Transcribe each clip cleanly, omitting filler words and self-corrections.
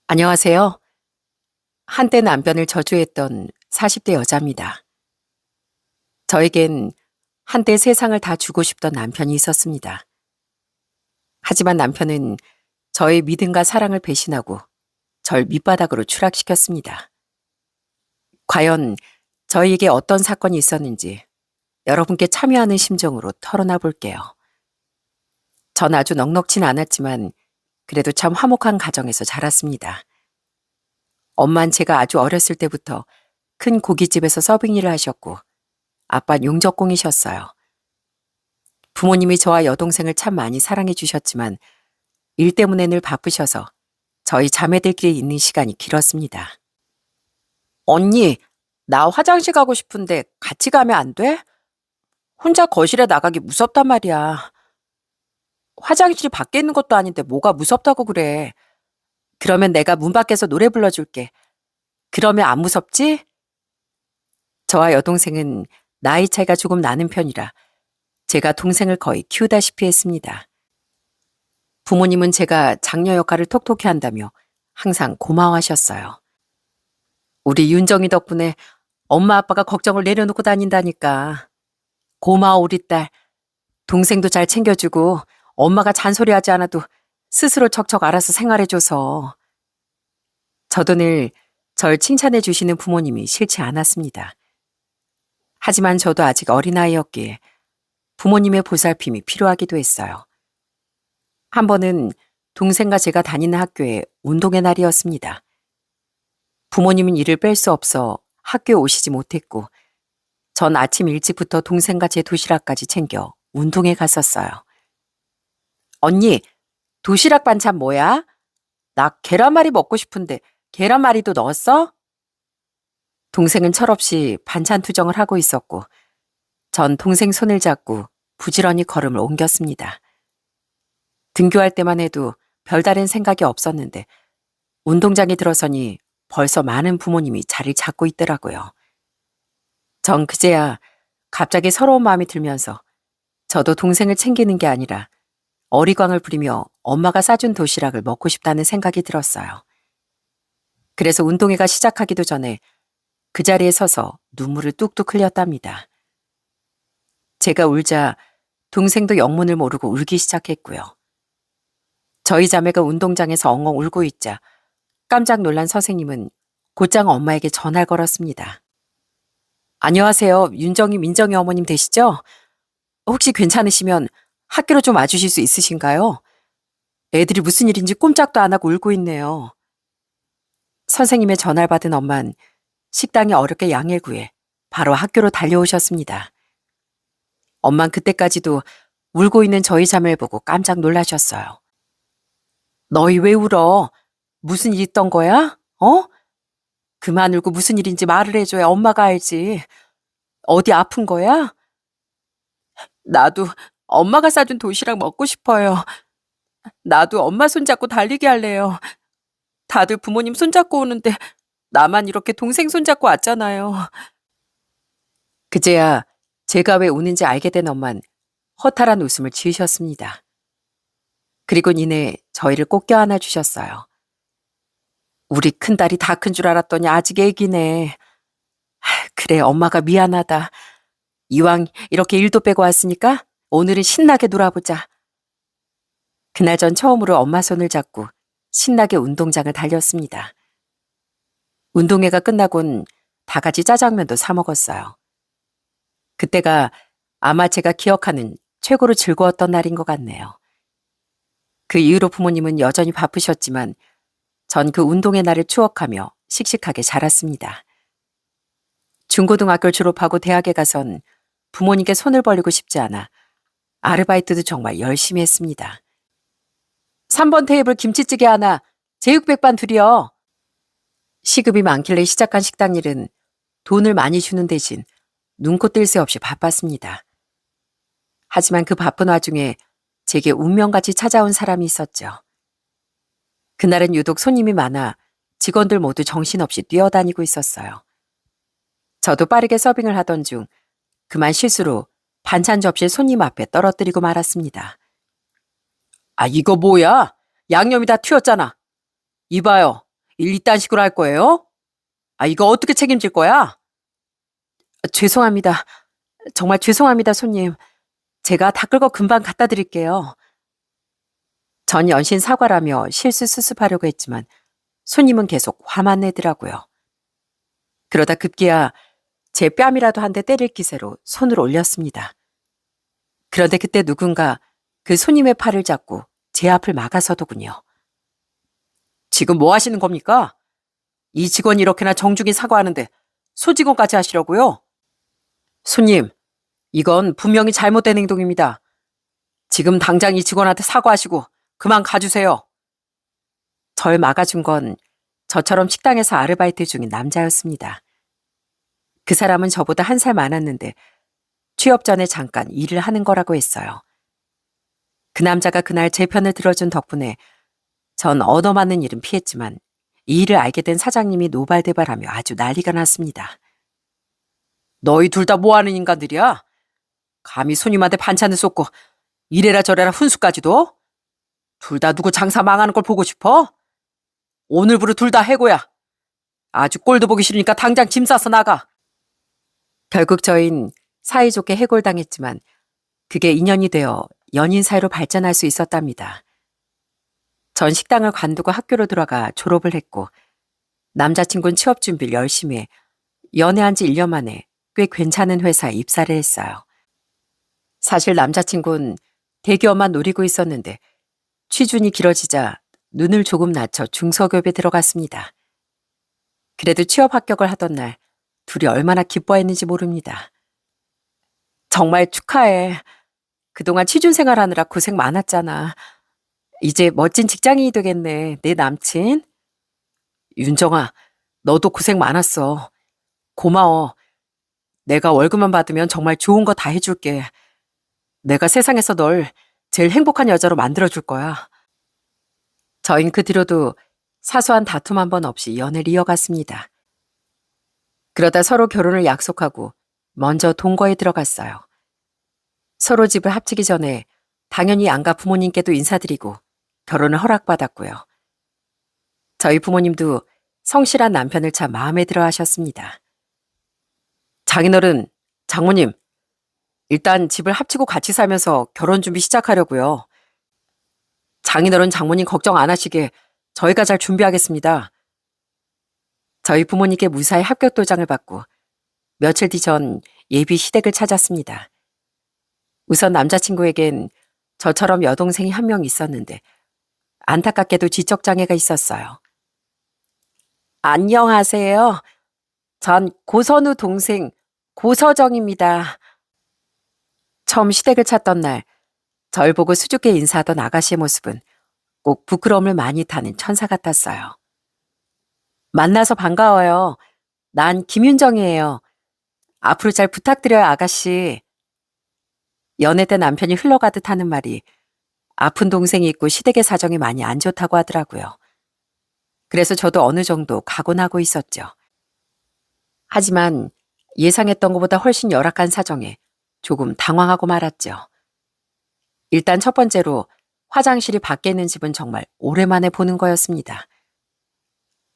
안녕하세요. 한때 남편을 저주했던 40대 여자입니다. 저에겐 한때 세상을 다 주고 싶던 남편이 있었습니다. 하지만 남편은 저의 믿음과 사랑을 배신하고 절 밑바닥으로 추락시켰습니다. 과연 저희에게 어떤 사건이 있었는지 여러분께 참여하는 심정으로 털어놔 볼게요. 전 아주 넉넉진 않았지만 그래도 참 화목한 가정에서 자랐습니다. 엄만 제가 아주 어렸을 때부터 큰 고깃집에서 서빙 일을 하셨고 아빠는 용접공이셨어요. 부모님이 저와 여동생을 참 많이 사랑해 주셨지만 일 때문에 늘 바쁘셔서 저희 자매들끼리 있는 시간이 길었습니다. 언니, 나 화장실 가고 싶은데 같이 가면 안 돼? 혼자 거실에 나가기 무섭단 말이야. 화장실이 밖에 있는 것도 아닌데 뭐가 무섭다고 그래. 그러면 내가 문 밖에서 노래 불러줄게. 그러면 안 무섭지? 저와 여동생은 나이 차이가 조금 나는 편이라 제가 동생을 거의 키우다시피 했습니다. 부모님은 제가 장녀 역할을 톡톡히 한다며 항상 고마워하셨어요. 우리 윤정이 덕분에 엄마 아빠가 걱정을 내려놓고 다닌다니까. 고마워 우리 딸. 동생도 잘 챙겨주고 엄마가 잔소리하지 않아도 스스로 척척 알아서 생활해줘서. 저도 늘 절 칭찬해 주시는 부모님이 싫지 않았습니다. 하지만 저도 아직 어린아이였기에 부모님의 보살핌이 필요하기도 했어요. 한 번은 동생과 제가 다니는 학교에 운동의 날이었습니다. 부모님은 일을 뺄 수 없어 학교에 오시지 못했고 전 아침 일찍부터 동생과 제 도시락까지 챙겨 운동에 갔었어요. 언니, 도시락 반찬 뭐야? 나 계란말이 먹고 싶은데 계란말이도 넣었어? 동생은 철없이 반찬 투정을 하고 있었고 전 동생 손을 잡고 부지런히 걸음을 옮겼습니다. 등교할 때만 해도 별다른 생각이 없었는데 운동장에 들어서니 벌써 많은 부모님이 자리를 잡고 있더라고요. 전 그제야 갑자기 서러운 마음이 들면서 저도 동생을 챙기는 게 아니라 어리광을 부리며 엄마가 싸준 도시락을 먹고 싶다는 생각이 들었어요. 그래서 운동회가 시작하기도 전에 그 자리에 서서 눈물을 뚝뚝 흘렸답니다. 제가 울자 동생도 영문을 모르고 울기 시작했고요. 저희 자매가 운동장에서 엉엉 울고 있자 깜짝 놀란 선생님은 곧장 엄마에게 전화를 걸었습니다. 안녕하세요. 윤정이 민정이 어머님 되시죠? 혹시 괜찮으시면 학교로 좀 와주실 수 있으신가요? 애들이 무슨 일인지 꼼짝도 안 하고 울고 있네요. 선생님의 전화를 받은 엄만 식당에 어렵게 양해를 구해 바로 학교로 달려오셨습니다. 엄만 그때까지도 울고 있는 저희 자매를 보고 깜짝 놀라셨어요. 너희 왜 울어? 무슨 일 있던 거야? 어? 그만 울고 무슨 일인지 말을 해줘야 엄마가 알지. 어디 아픈 거야? 나도 엄마가 싸준 도시락 먹고 싶어요. 나도 엄마 손잡고 달리기 할래요. 다들 부모님 손잡고 오는데 나만 이렇게 동생 손잡고 왔잖아요. 그제야 제가 왜 우는지 알게 된 엄만 허탈한 웃음을 지으셨습니다. 그리고 이내 저희를 꼭 껴안아 주셨어요. 우리 큰딸이 다 큰 줄 알았더니 아직 애기네. 그래, 엄마가 미안하다. 이왕 이렇게 일도 빼고 왔으니까 오늘은 신나게 놀아보자. 그날 전 처음으로 엄마 손을 잡고 신나게 운동장을 달렸습니다. 운동회가 끝나곤 다 같이 짜장면도 사 먹었어요. 그때가 아마 제가 기억하는 최고로 즐거웠던 날인 것 같네요. 그 이후로 부모님은 여전히 바쁘셨지만 전 그 운동의 날을 추억하며 씩씩하게 자랐습니다. 중고등학교를 졸업하고 대학에 가선 부모님께 손을 벌리고 싶지 않아 아르바이트도 정말 열심히 했습니다. 3번 테이블 김치찌개 하나, 제육백반 둘이요. 시급이 많길래 시작한 식당 일은 돈을 많이 주는 대신 눈코 뜰 새 없이 바빴습니다. 하지만 그 바쁜 와중에 제게 운명같이 찾아온 사람이 있었죠. 그날은 유독 손님이 많아 직원들 모두 정신없이 뛰어다니고 있었어요. 저도 빠르게 서빙을 하던 중 그만 실수로 반찬 접시를 손님 앞에 떨어뜨리고 말았습니다. 아, 이거 뭐야? 양념이 다 튀었잖아. 이봐요. 일 이딴 식으로 할 거예요? 이거 어떻게 책임질 거야? 죄송합니다. 정말 죄송합니다, 손님. 제가 닦을 거 금방 갖다 드릴게요. 전 연신 사과라며 실수 수습하려고 했지만 손님은 계속 화만 내더라고요. 그러다 급기야 제 뺨이라도 한 대 때릴 기세로 손을 올렸습니다. 그런데 그때 누군가 그 손님의 팔을 잡고 제 앞을 막아서더군요. 지금 뭐 하시는 겁니까? 이 직원이 이렇게나 정중히 사과하는데 소직원까지 하시려고요? 손님, 이건 분명히 잘못된 행동입니다. 지금 당장 이 직원한테 사과하시고 그만 가주세요. 절 막아준 건 저처럼 식당에서 아르바이트 중인 남자였습니다. 그 사람은 저보다 한 살 많았는데 취업 전에 잠깐 일을 하는 거라고 했어요. 그 남자가 그날 제 편을 들어준 덕분에 전 얻어맞는 일은 피했지만 이 일을 알게 된 사장님이 노발대발하며 아주 난리가 났습니다. 너희 둘 다 뭐하는 인간들이야? 감히 손님한테 반찬을 쏟고 이래라 저래라 훈수까지도? 둘 다 누구 장사 망하는 걸 보고 싶어? 오늘부로 둘 다 해고야. 아주 꼴도 보기 싫으니까 당장 짐 싸서 나가. 결국 저흰 사이좋게 해골당했지만 그게 인연이 되어 연인 사이로 발전할 수 있었답니다. 전 식당을 관두고 학교로 들어가 졸업을 했고 남자친구는 취업 준비를 열심히 해 연애한 지 1년 만에 꽤 괜찮은 회사에 입사를 했어요. 사실 남자친구는 대기업만 노리고 있었는데 취준이 길어지자 눈을 조금 낮춰 중소기업에 들어갔습니다. 그래도 취업 합격을 하던 날 둘이 얼마나 기뻐했는지 모릅니다. 정말 축하해. 그동안 취준 생활하느라 고생 많았잖아. 이제 멋진 직장인이 되겠네, 내 남친. 윤정아, 너도 고생 많았어. 고마워. 내가 월급만 받으면 정말 좋은 거 다 해줄게. 내가 세상에서 널 제일 행복한 여자로 만들어줄 거야. 저흰 그 뒤로도 사소한 다툼 한 번 없이 연애를 이어갔습니다. 그러다 서로 결혼을 약속하고 먼저 동거에 들어갔어요. 서로 집을 합치기 전에 당연히 양가 부모님께도 인사드리고 결혼을 허락받았고요. 저희 부모님도 성실한 남편을 참 마음에 들어 하셨습니다. 장인어른, 장모님, 일단 집을 합치고 같이 살면서 결혼 준비 시작하려고요. 장인어른, 장모님 걱정 안 하시게 저희가 잘 준비하겠습니다. 저희 부모님께 무사히 합격 도장을 받고 며칠 뒤 전 예비 시댁을 찾았습니다. 우선 남자친구에겐 저처럼 여동생이 한 명 있었는데 안타깝게도 지적장애가 있었어요. 안녕하세요. 전 고선우 동생 고서정입니다. 처음 시댁을 찾던 날 절 보고 수줍게 인사하던 아가씨의 모습은 꼭 부끄러움을 많이 타는 천사 같았어요. 만나서 반가워요. 난 김윤정이에요. 앞으로 잘 부탁드려요, 아가씨. 연애 때 남편이 흘러가듯 하는 말이 아픈 동생이 있고 시댁의 사정이 많이 안 좋다고 하더라고요. 그래서 저도 어느 정도 각오하고 있었죠. 하지만 예상했던 것보다 훨씬 열악한 사정에 조금 당황하고 말았죠. 일단 첫 번째로 화장실이 밖에 있는 집은 정말 오랜만에 보는 거였습니다.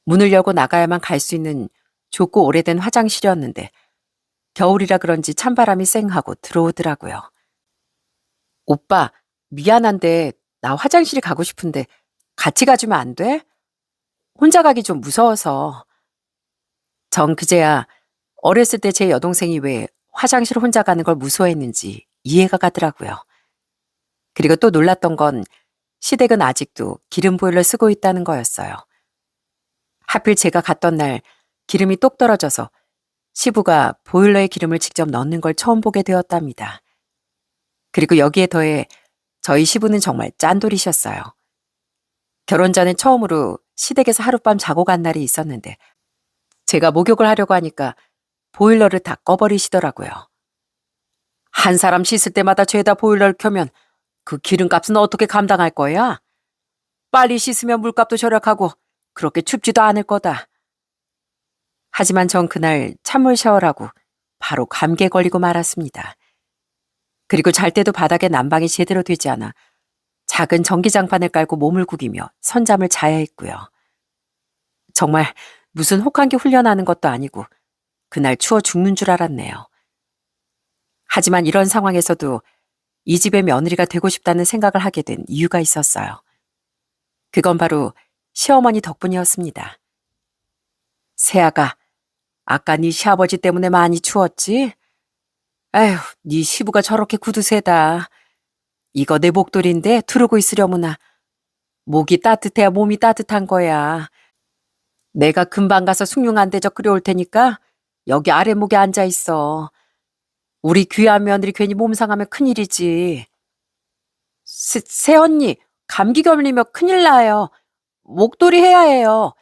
문을 열고 나가야만 갈 수 있는 좁고 오래된 화장실이었는데 겨울이라 그런지 찬바람이 쌩하고 들어오더라고요. 오빠, 미안한데 나 화장실 가고 싶은데 같이 가주면 안 돼? 혼자 가기 좀 무서워서. 전 그제야 어렸을 때 제 여동생이 왜 화장실 혼자 가는 걸 무서워했는지 이해가 가더라고요. 그리고 또 놀랐던 건 시댁은 아직도 기름 보일러 쓰고 있다는 거였어요. 하필 제가 갔던 날 기름이 똑 떨어져서 시부가 보일러에 기름을 직접 넣는 걸 처음 보게 되었답니다. 그리고 여기에 더해 저희 시부는 정말 짠돌이셨어요. 결혼 전에 처음으로 시댁에서 하룻밤 자고 간 날이 있었는데 제가 목욕을 하려고 하니까 보일러를 다 꺼버리시더라고요. 한 사람 씻을 때마다 죄다 보일러를 켜면 그 기름값은 어떻게 감당할 거야? 빨리 씻으면 물값도 절약하고 그렇게 춥지도 않을 거다. 하지만 전 그날 찬물 샤워라고 바로 감기에 걸리고 말았습니다. 그리고 잘 때도 바닥에 난방이 제대로 되지 않아 작은 전기장판을 깔고 몸을 구기며 선잠을 자야 했고요. 정말 무슨 혹한기 훈련하는 것도 아니고 그날 추워 죽는 줄 알았네요. 하지만 이런 상황에서도 이 집의 며느리가 되고 싶다는 생각을 하게 된 이유가 있었어요. 그건 바로 시어머니 덕분이었습니다. 세아가, 아까 네 시아버지 때문에 많이 추웠지? 에휴, 네 시부가 저렇게 구두세다. 이거 내 목도리인데 두르고 있으려무나. 목이 따뜻해야 몸이 따뜻한 거야. 내가 금방 가서 숭늉 한 대접 끓여올 테니까 여기 아랫목에 앉아 있어. 우리 귀한 며느리 괜히 몸 상하면 큰일이지. 새언니, 감기 걸리면 큰일 나요. 목도리 해야 해요.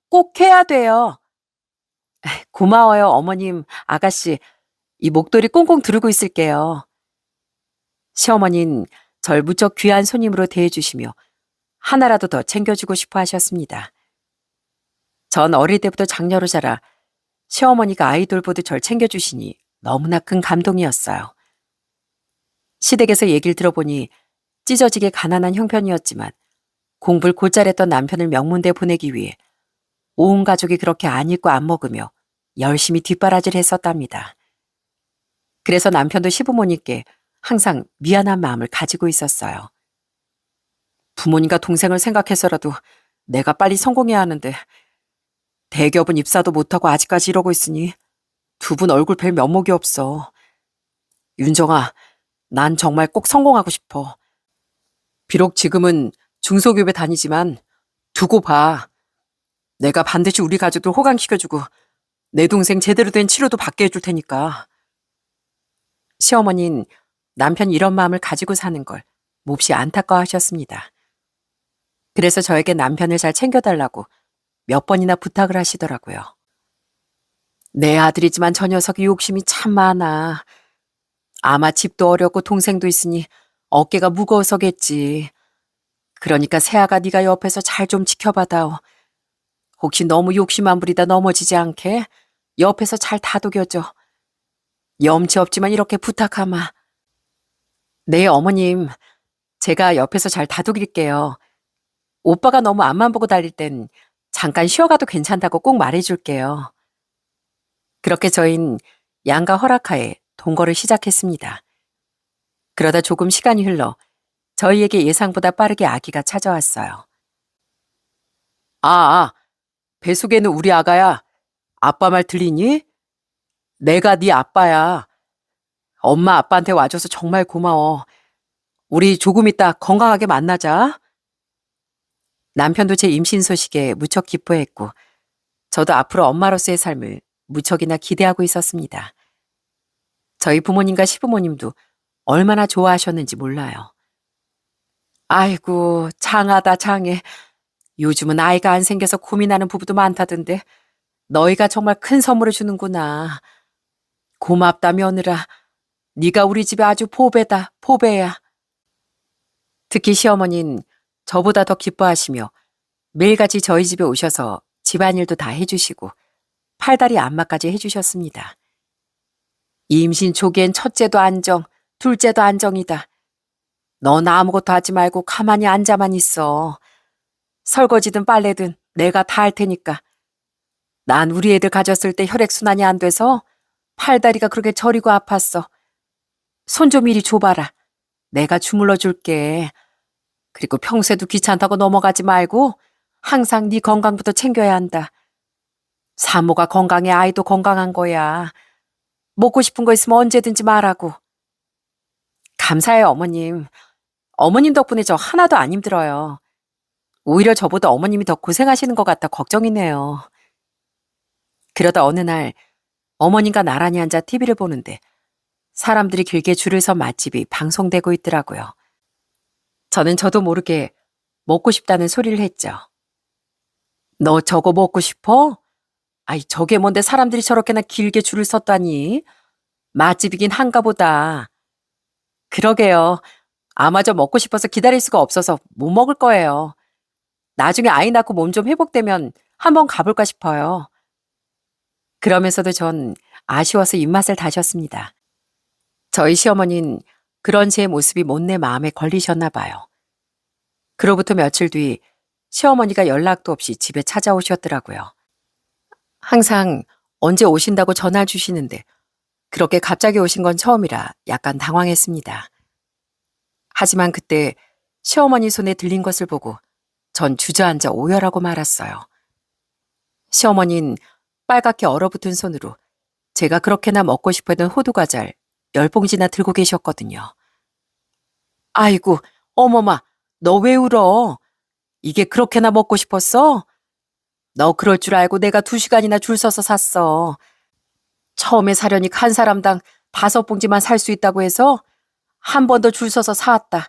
꼭 해야 돼요. 고마워요, 어머님, 아가씨. 이 목도리 꽁꽁 두르고 있을게요. 시어머니는 절 무척 귀한 손님으로 대해주시며 하나라도 더 챙겨주고 싶어 하셨습니다. 전 어릴 때부터 장녀로 자라 시어머니가 아이돌 보듯 절 챙겨주시니 너무나 큰 감동이었어요. 시댁에서 얘기를 들어보니 찢어지게 가난한 형편이었지만 공부를 곧잘 했던 남편을 명문대에 보내기 위해 온 가족이 그렇게 안 입고 안 먹으며 열심히 뒷바라지를 했었답니다. 그래서 남편도 시부모님께 항상 미안한 마음을 가지고 있었어요. 부모님과 동생을 생각해서라도 내가 빨리 성공해야 하는데 대기업은 입사도 못하고 아직까지 이러고 있으니 두 분 얼굴 뵐 면목이 없어. 윤정아, 난 정말 꼭 성공하고 싶어. 비록 지금은 중소기업에 다니지만 두고 봐. 내가 반드시 우리 가족들 호강시켜주고 내 동생 제대로 된 치료도 받게 해줄 테니까. 시어머니는 남편이 이런 마음을 가지고 사는 걸 몹시 안타까워하셨습니다. 그래서 저에게 남편을 잘 챙겨달라고 몇 번이나 부탁을 하시더라고요. 내 아들이지만 저 녀석이 욕심이 참 많아. 아마 집도 어렵고 동생도 있으니 어깨가 무거워서겠지. 그러니까 세아가 네가 옆에서 잘 좀 지켜봐다오. 혹시 너무 욕심만 부리다 넘어지지 않게 옆에서 잘 다독여줘. 염치 없지만 이렇게 부탁하마. 네, 어머님. 제가 옆에서 잘 다독일게요. 오빠가 너무 앞만 보고 달릴 땐 잠깐 쉬어가도 괜찮다고 꼭 말해줄게요. 그렇게 저흰 양가 허락하에 동거를 시작했습니다. 그러다 조금 시간이 흘러 저희에게 예상보다 빠르게 아기가 찾아왔어요. 배숙에는 우리 아가야. 아빠 말 들리니? 내가 네 아빠야. 엄마 아빠한테 와줘서 정말 고마워. 우리 조금 있다 건강하게 만나자. 남편도 제 임신 소식에 무척 기뻐했고 저도 앞으로 엄마로서의 삶을 무척이나 기대하고 있었습니다. 저희 부모님과 시부모님도 얼마나 좋아하셨는지 몰라요. 아이고, 장하다 장해. 요즘은 아이가 안 생겨서 고민하는 부부도 많다던데 너희가 정말 큰 선물을 주는구나. 고맙다 며느라. 네가 우리 집에 아주 보배다, 보배야. 특히 시어머니는 저보다 더 기뻐하시며 매일같이 저희 집에 오셔서 집안일도 다 해주시고 팔다리 안마까지 해주셨습니다. 임신 초기엔 첫째도 안정, 둘째도 안정이다. 넌 아무것도 하지 말고 가만히 앉아만 있어. 설거지든 빨래든 내가 다 할 테니까. 난 우리 애들 가졌을 때 혈액순환이 안 돼서 팔다리가 그렇게 저리고 아팠어. 손 좀 이리 줘봐라. 내가 주물러 줄게. 그리고 평소에도 귀찮다고 넘어가지 말고 항상 네 건강부터 챙겨야 한다. 산모가 건강해 아이도 건강한 거야. 먹고 싶은 거 있으면 언제든지 말하고. 감사해요, 어머님. 어머님 덕분에 저 하나도 안 힘들어요. 오히려 저보다 어머님이 더 고생하시는 것 같아 걱정이네요. 그러다 어느 날 어머님과 나란히 앉아 TV를 보는데 사람들이 길게 줄을 선 맛집이 방송되고 있더라고요. 저도 모르게 먹고 싶다는 소리를 했죠. 너 저거 먹고 싶어? 아이, 저게 뭔데 사람들이 저렇게나 길게 줄을 섰다니. 맛집이긴 한가 보다. 그러게요. 아마 저 먹고 싶어서 기다릴 수가 없어서 못 먹을 거예요. 나중에 아이 낳고 몸 좀 회복되면 한번 가볼까 싶어요. 그러면서도 전 아쉬워서 입맛을 다셨습니다. 저희 시어머니는 그런 제 모습이 못내 마음에 걸리셨나 봐요. 그로부터 며칠 뒤 시어머니가 연락도 없이 집에 찾아오셨더라고요. 항상 언제 오신다고 전화 주시는데 그렇게 갑자기 오신 건 처음이라 약간 당황했습니다. 하지만 그때 시어머니 손에 들린 것을 보고 전 주저앉아 오열하고 말았어요. 시어머니는 빨갛게 얼어붙은 손으로 제가 그렇게나 먹고 싶어했던 호두과자를 10봉지나 들고 계셨거든요. 아이고, 어머마, 너 왜 울어? 이게 그렇게나 먹고 싶었어? 너 그럴 줄 알고 내가 2시간이나 줄 서서 샀어. 처음에 사려니 한 사람당 5봉지만 살 수 있다고 해서 한 번 더 줄 서서 사왔다.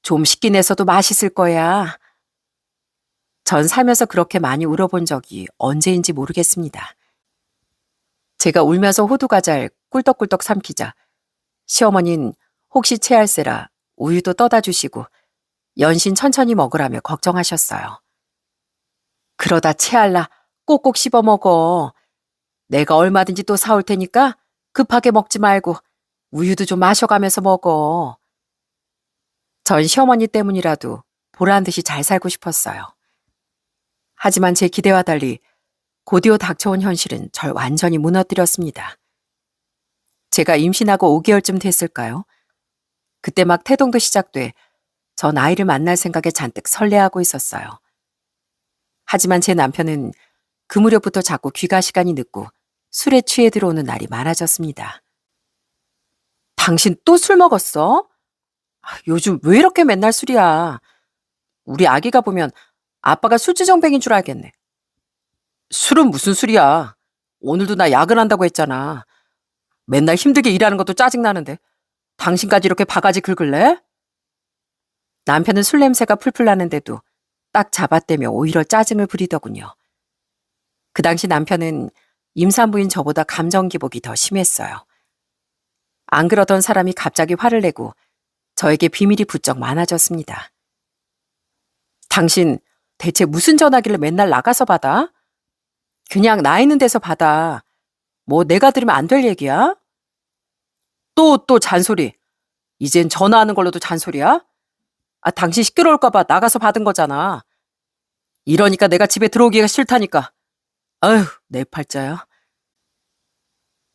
좀 식긴 해서도 맛있을 거야. 전 살면서 그렇게 많이 울어본 적이 언제인지 모르겠습니다. 제가 울면서 호두과자를 꿀떡꿀떡 삼키자 시어머니는 혹시 체할세라 우유도 떠다 주시고 연신 천천히 먹으라며 걱정하셨어요. 그러다 체할라 꼭꼭 씹어 먹어. 내가 얼마든지 또 사올 테니까 급하게 먹지 말고 우유도 좀 마셔가면서 먹어. 전 시어머니 때문이라도 보란 듯이 잘 살고 싶었어요. 하지만 제 기대와 달리 곧이어 닥쳐온 현실은 절 완전히 무너뜨렸습니다. 제가 임신하고 5개월쯤 됐을까요? 그때 막 태동도 시작돼 전 아이를 만날 생각에 잔뜩 설레하고 있었어요. 하지만 제 남편은 그 무렵부터 자꾸 귀가 시간이 늦고 술에 취해 들어오는 날이 많아졌습니다. 당신 또 술 먹었어? 요즘 왜 이렇게 맨날 술이야? 우리 아기가 보면 아빠가 술주정뱅인 줄 알겠네. 술은 무슨 술이야? 오늘도 나 야근한다고 했잖아. 맨날 힘들게 일하는 것도 짜증나는데 당신까지 이렇게 바가지 긁을래? 남편은 술 냄새가 풀풀 나는데도 딱 잡아떼며 오히려 짜증을 부리더군요. 그 당시 남편은 임산부인 저보다 감정 기복이 더 심했어요. 안 그러던 사람이 갑자기 화를 내고 저에게 비밀이 부쩍 많아졌습니다. 당신 대체 무슨 전화기를 맨날 나가서 받아? 그냥 나 있는 데서 받아. 뭐 내가 들으면 안 될 얘기야? 또 잔소리. 이젠 전화하는 걸로도 잔소리야? 당신 시끄러울까봐 나가서 받은 거잖아. 이러니까 내가 집에 들어오기가 싫다니까. 아휴, 내 팔자야.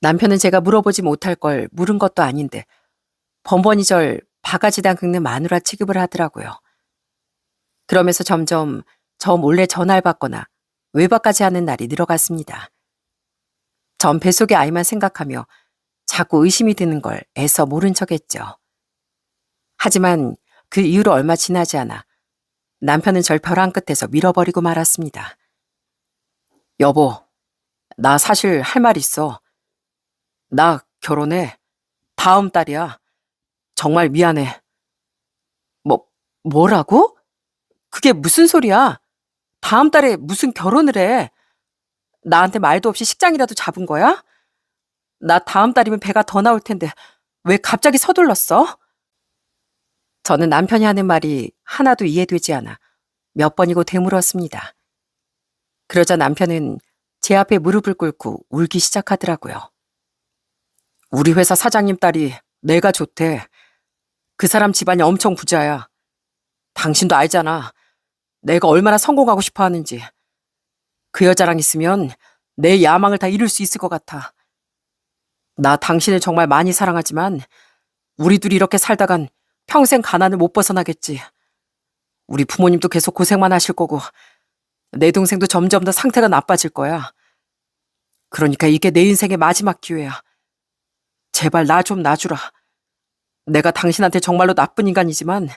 남편은 제가 물어보지 못할 걸 물은 것도 아닌데 번번이 절 바가지당 긁는 마누라 취급을 하더라고요. 그러면서 점점 저 몰래 전화를 받거나 외박까지 하는 날이 늘어갔습니다. 전 뱃속의 아이만 생각하며 자꾸 의심이 드는 걸 애써 모른 척했죠. 하지만 그 이후로 얼마 지나지 않아 남편은 절 벼랑 끝에서 밀어버리고 말았습니다. 여보, 나 사실 할 말 있어. 나 결혼해. 다음 달이야. 정말 미안해. 뭐라고? 그게 무슨 소리야? 다음 달에 무슨 결혼을 해? 나한테 말도 없이 식장이라도 잡은 거야? 나 다음 달이면 배가 더 나올 텐데 왜 갑자기 서둘렀어? 저는 남편이 하는 말이 하나도 이해되지 않아 몇 번이고 되물었습니다. 그러자 남편은 제 앞에 무릎을 꿇고 울기 시작하더라고요. 우리 회사 사장님 딸이 내가 좋대. 그 사람 집안이 엄청 부자야. 당신도 알잖아. 내가 얼마나 성공하고 싶어 하는지. 그 여자랑 있으면 내 야망을 다 이룰 수 있을 것 같아. 나 당신을 정말 많이 사랑하지만 우리 둘이 이렇게 살다간 평생 가난을 못 벗어나겠지. 우리 부모님도 계속 고생만 하실 거고 내 동생도 점점 더 상태가 나빠질 거야. 그러니까 이게 내 인생의 마지막 기회야. 제발 나 좀 놔주라. 내가 당신한테 정말로 나쁜 인간이지만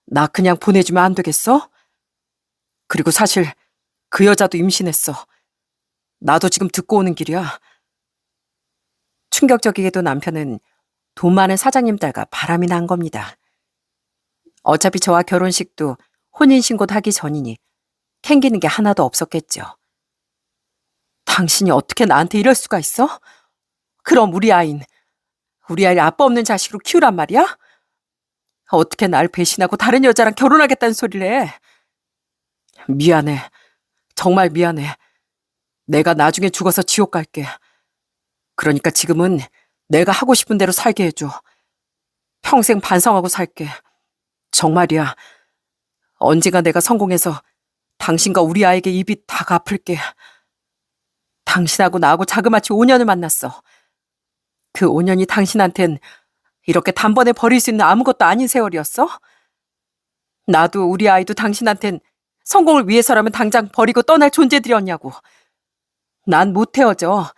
나 그냥 보내주면 안 되겠어? 그리고 사실 그 여자도 임신했어. 나도 지금 듣고 오는 길이야. 충격적이게도 남편은 돈 많은 사장님 딸과 바람이 난 겁니다. 어차피 저와 결혼식도 혼인신고도 하기 전이니 캥기는 게 하나도 없었겠죠. 당신이 어떻게 나한테 이럴 수가 있어? 그럼 우리 아이를 아빠 없는 자식으로 키우란 말이야? 어떻게 날 배신하고 다른 여자랑 결혼하겠다는 소리를 해? 미안해. 정말 미안해. 내가 나중에 죽어서 지옥 갈게. 그러니까 지금은 내가 하고 싶은 대로 살게 해줘. 평생 반성하고 살게. 정말이야. 언젠가 내가 성공해서 당신과 우리 아이에게 이 빚 다 갚을게. 당신하고 나하고 자그마치 5년을 만났어. 그 5년이 당신한텐 이렇게 단번에 버릴 수 있는 아무것도 아닌 세월이었어? 나도 우리 아이도 당신한텐 성공을 위해서라면 당장 버리고 떠날 존재들이었냐고. 난 못 헤어져.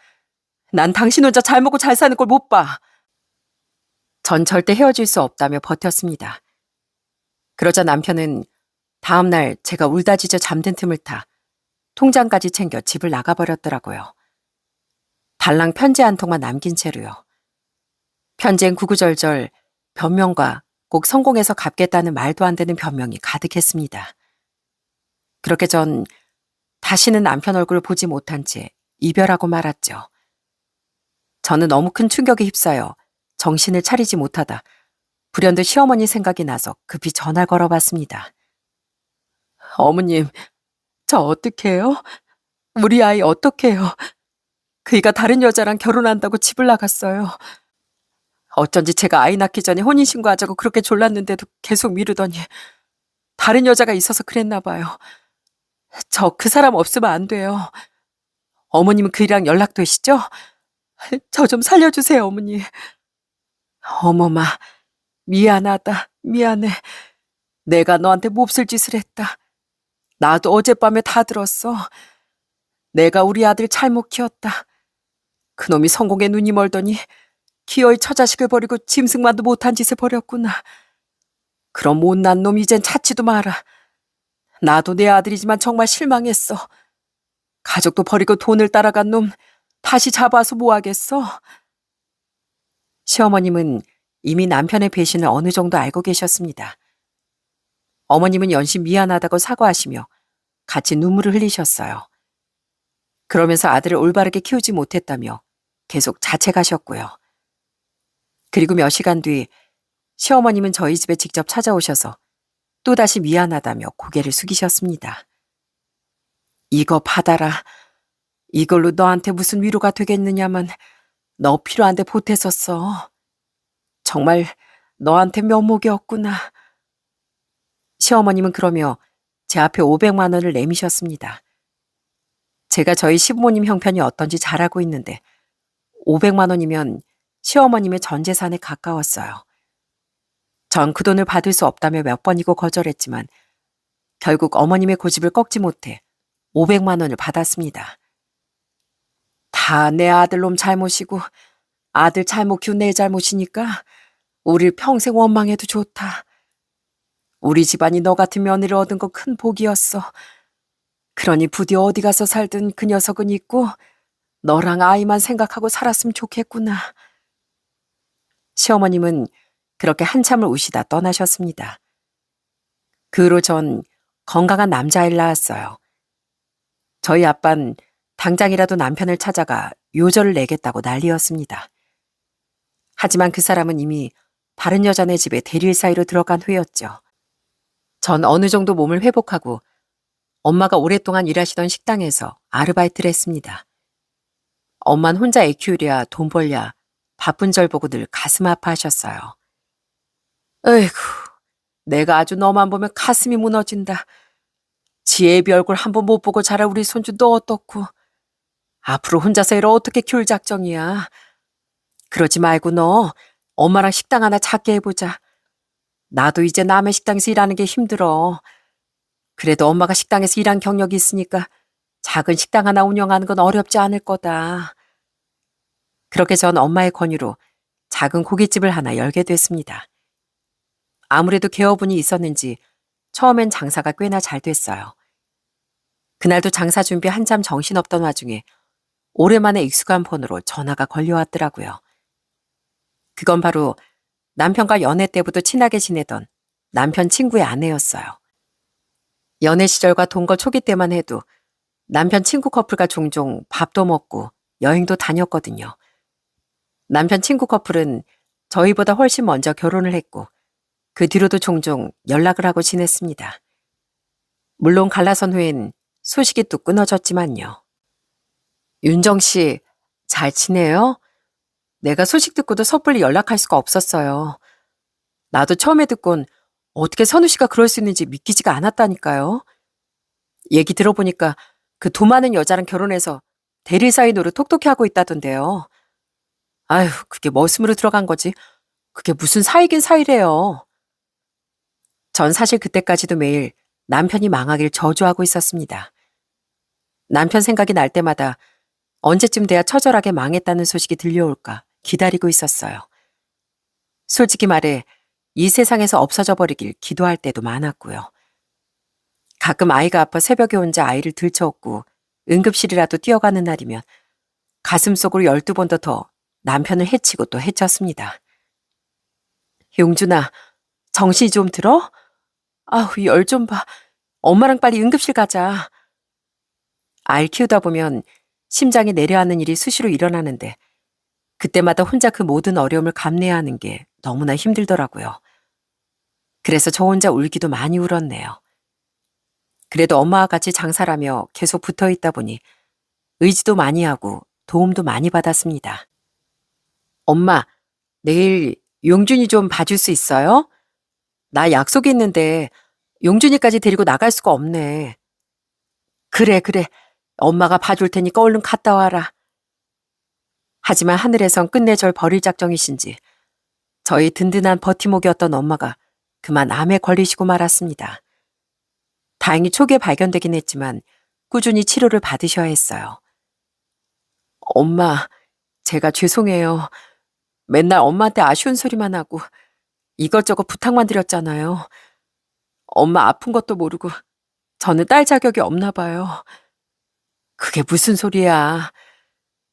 난 당신 혼자 잘 먹고 잘 사는 걸 못 봐. 전 절대 헤어질 수 없다며 버텼습니다. 그러자 남편은 다음날 제가 울다 짖어 잠든 틈을 타 통장까지 챙겨 집을 나가버렸더라고요. 달랑 편지 한 통만 남긴 채로요. 편지엔 구구절절 변명과 꼭 성공해서 갚겠다는 말도 안 되는 변명이 가득했습니다. 그렇게 전 다시는 남편 얼굴을 보지 못한 채 이별하고 말았죠. 저는 너무 큰 충격에 휩싸여 정신을 차리지 못하다 불현듯 시어머니 생각이 나서 급히 전화를 걸어봤습니다. 어머님, 저 어떡해요? 우리 아이 어떡해요? 그이가 다른 여자랑 결혼한다고 집을 나갔어요. 어쩐지 제가 아이 낳기 전에 혼인신고하자고 그렇게 졸랐는데도 계속 미루더니 다른 여자가 있어서 그랬나 봐요. 저 그 사람 없으면 안 돼요. 어머님은 그이랑 연락되시죠? 저 좀 살려주세요, 어머니. 어머마, 미안하다, 미안해. 내가 너한테 몹쓸 짓을 했다. 나도 어젯밤에 다 들었어. 내가 우리 아들 잘못 키웠다. 그놈이 성공에 눈이 멀더니 기어이 처자식을 버리고 짐승만도 못한 짓을 벌였구나. 그럼 못난 놈 이젠 찾지도 마라. 나도 내 아들이지만 정말 실망했어. 가족도 버리고 돈을 따라간 놈 다시 잡아서 뭐 하겠어? 시어머님은 이미 남편의 배신을 어느 정도 알고 계셨습니다. 어머님은 연신 미안하다고 사과하시며 같이 눈물을 흘리셨어요. 그러면서 아들을 올바르게 키우지 못했다며 계속 자책하셨고요. 그리고 몇 시간 뒤 시어머님은 저희 집에 직접 찾아오셔서 또다시 미안하다며 고개를 숙이셨습니다. 이거 받아라. 이걸로 너한테 무슨 위로가 되겠느냐만 너 필요한데 보태었어. 정말 너한테 면목이 없구나. 시어머님은 그러며 제 앞에 500만 원을 내미셨습니다. 제가 저희 시부모님 형편이 어떤지 잘 알고 있는데 500만 원이면 시어머님의 전 재산에 가까웠어요. 전 그 돈을 받을 수 없다며 몇 번이고 거절했지만 결국 어머님의 고집을 꺾지 못해 500만 원을 받았습니다. 다 내 아들놈 잘못이고 아들 잘못 키운 내 잘못이니까 우릴 평생 원망해도 좋다. 우리 집안이 너 같은 며느리를 얻은 건 큰 복이었어. 그러니 부디 어디 가서 살든 그 녀석은 있고 너랑 아이만 생각하고 살았으면 좋겠구나. 시어머님은 그렇게 한참을 우시다 떠나셨습니다. 그 후로 전 건강한 남자아이를 낳았어요. 저희 아빤 당장이라도 남편을 찾아가 요절을 내겠다고 난리였습니다. 하지만 그 사람은 이미 다른 여자네 집에 대리일 사이로 들어간 후였죠. 전 어느 정도 몸을 회복하고 엄마가 오랫동안 일하시던 식당에서 아르바이트를 했습니다. 엄만 혼자 애 키우랴 돈 벌랴 바쁜 절 보고 늘 가슴 아파하셨어요. 에이구, 내가 아주 너만 보면 가슴이 무너진다. 지 애비 얼굴 한번 못 보고 자랄 우리 손주 너 어떻고. 앞으로 혼자서 애를 어떻게 키울 작정이야. 그러지 말고 너 엄마랑 식당 하나 작게 해보자. 나도 이제 남의 식당에서 일하는 게 힘들어. 그래도 엄마가 식당에서 일한 경력이 있으니까 작은 식당 하나 운영하는 건 어렵지 않을 거다. 그렇게 전 엄마의 권유로 작은 고깃집을 하나 열게 됐습니다. 아무래도 개업운이 있었는지 처음엔 장사가 꽤나 잘 됐어요. 그날도 장사 준비 한참 정신없던 와중에 오랜만에 익숙한 폰으로 전화가 걸려왔더라고요. 그건 바로 남편과 연애 때부터 친하게 지내던 남편 친구의 아내였어요. 연애 시절과 동거 초기 때만 해도 남편 친구 커플과 종종 밥도 먹고 여행도 다녔거든요. 남편 친구 커플은 저희보다 훨씬 먼저 결혼을 했고 그 뒤로도 종종 연락을 하고 지냈습니다. 물론 갈라선 후엔 소식이 뚝 끊어졌지만요. 윤정 씨, 잘 지내요? 내가 소식 듣고도 섣불리 연락할 수가 없었어요. 나도 처음에 듣곤 어떻게 선우 씨가 그럴 수 있는지 믿기지가 않았다니까요. 얘기 들어보니까 그 돈 많은 여자랑 결혼해서 대리사위 노릇 톡톡히 하고 있다던데요. 아휴, 그게 머슴으로 들어간 거지. 그게 무슨 사이긴 사이래요. 전 사실 그때까지도 매일 남편이 망하길 저주하고 있었습니다. 남편 생각이 날 때마다 언제쯤 돼야 처절하게 망했다는 소식이 들려올까 기다리고 있었어요. 솔직히 말해 이 세상에서 없어져 버리길 기도할 때도 많았고요. 가끔 아이가 아파 새벽에 혼자 아이를 들쳐업고 응급실이라도 뛰어가는 날이면 가슴속으로 12번도 더 남편을 해치고 또 해쳤습니다. 용준아, 정신이 좀 들어? 아우, 열 좀 봐. 엄마랑 빨리 응급실 가자. 아이를 키우다 보면 심장이 내려앉는 일이 수시로 일어나는데 그때마다 혼자 그 모든 어려움을 감내해야 하는 게 너무나 힘들더라고요. 그래서 저 혼자 울기도 많이 울었네요. 그래도 엄마와 같이 장사라며 계속 붙어 있다 보니 의지도 많이 하고 도움도 많이 받았습니다. 엄마, 내일 용준이 좀 봐줄 수 있어요? 나 약속이 있는데 용준이까지 데리고 나갈 수가 없네. 그래, 그래. 엄마가 봐줄 테니까 얼른 갔다 와라. 하지만 하늘에선 끝내 절 버릴 작정이신지 저희 든든한 버팀목이었던 엄마가 그만 암에 걸리시고 말았습니다. 다행히 초기에 발견되긴 했지만 꾸준히 치료를 받으셔야 했어요. 엄마, 제가 죄송해요. 맨날 엄마한테 아쉬운 소리만 하고 이것저것 부탁만 드렸잖아요. 엄마 아픈 것도 모르고 저는 딸 자격이 없나 봐요. 그게 무슨 소리야.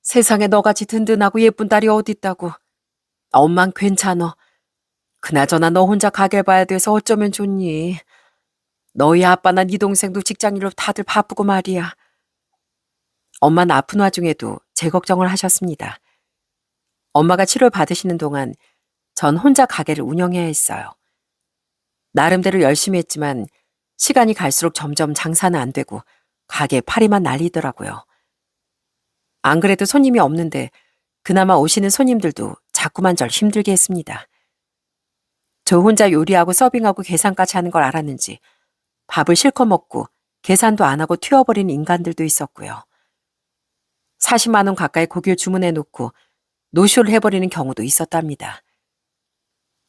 세상에 너같이 든든하고 예쁜 딸이 어딨다고. 엄만 괜찮어. 그나저나 너 혼자 가게 봐야 돼서 어쩌면 좋니. 너희 아빠나 네 동생도 직장일로 다들 바쁘고 말이야. 엄마는 아픈 와중에도 제 걱정을 하셨습니다. 엄마가 치료를 받으시는 동안 전 혼자 가게를 운영해야 했어요. 나름대로 열심히 했지만 시간이 갈수록 점점 장사는 안 되고 가게에 파리만 날리더라고요. 안 그래도 손님이 없는데 그나마 오시는 손님들도 자꾸만 절 힘들게 했습니다. 저 혼자 요리하고 서빙하고 계산까지 하는 걸 알았는지 밥을 실컷 먹고 계산도 안 하고 튀어버리는 인간들도 있었고요. 40만 원 가까이 고기를 주문해 놓고 노쇼를 해버리는 경우도 있었답니다.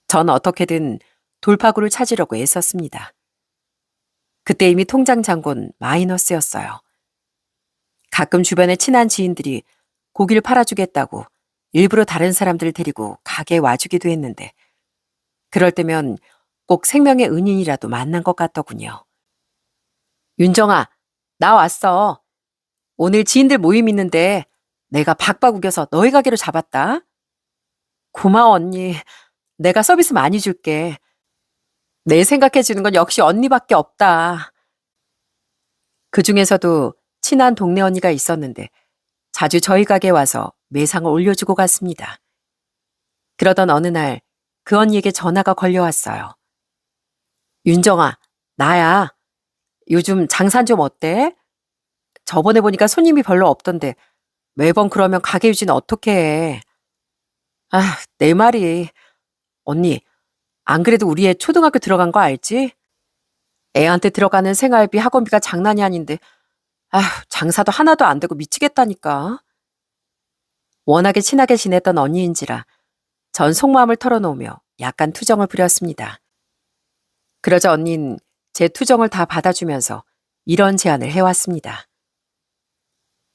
전 어떻게든 돌파구를 찾으려고 애썼습니다. 그때 이미 통장 잔고는 마이너스였어요. 가끔 주변에 친한 지인들이 고기를 팔아주겠다고 일부러 다른 사람들을 데리고 가게에 와주기도 했는데 그럴 때면 꼭 생명의 은인이라도 만난 것 같더군요. 윤정아, 나 왔어. 오늘 지인들 모임 있는데 내가 박박 우겨서 너희 가게로 잡았다. 고마워 언니. 내가 서비스 많이 줄게. 내 생각해주는 건 역시 언니밖에 없다. 그중에서도 친한 동네 언니가 있었는데 자주 저희 가게에 와서 매상을 올려주고 갔습니다. 그러던 어느 날 그 언니에게 전화가 걸려왔어요. 윤정아, 나야. 요즘 장사 좀 어때? 저번에 보니까 손님이 별로 없던데 매번 그러면 가게 유지는 어떻게 해? 아, 내 말이. 언니, 안 그래도 우리 애 초등학교 들어간 거 알지? 애한테 들어가는 생활비 학원비가 장난이 아닌데 아휴, 장사도 하나도 안 되고 미치겠다니까. 워낙에 친하게 지냈던 언니인지라 전 속마음을 털어놓으며 약간 투정을 부렸습니다. 그러자 언니는 제 투정을 다 받아주면서 이런 제안을 해왔습니다.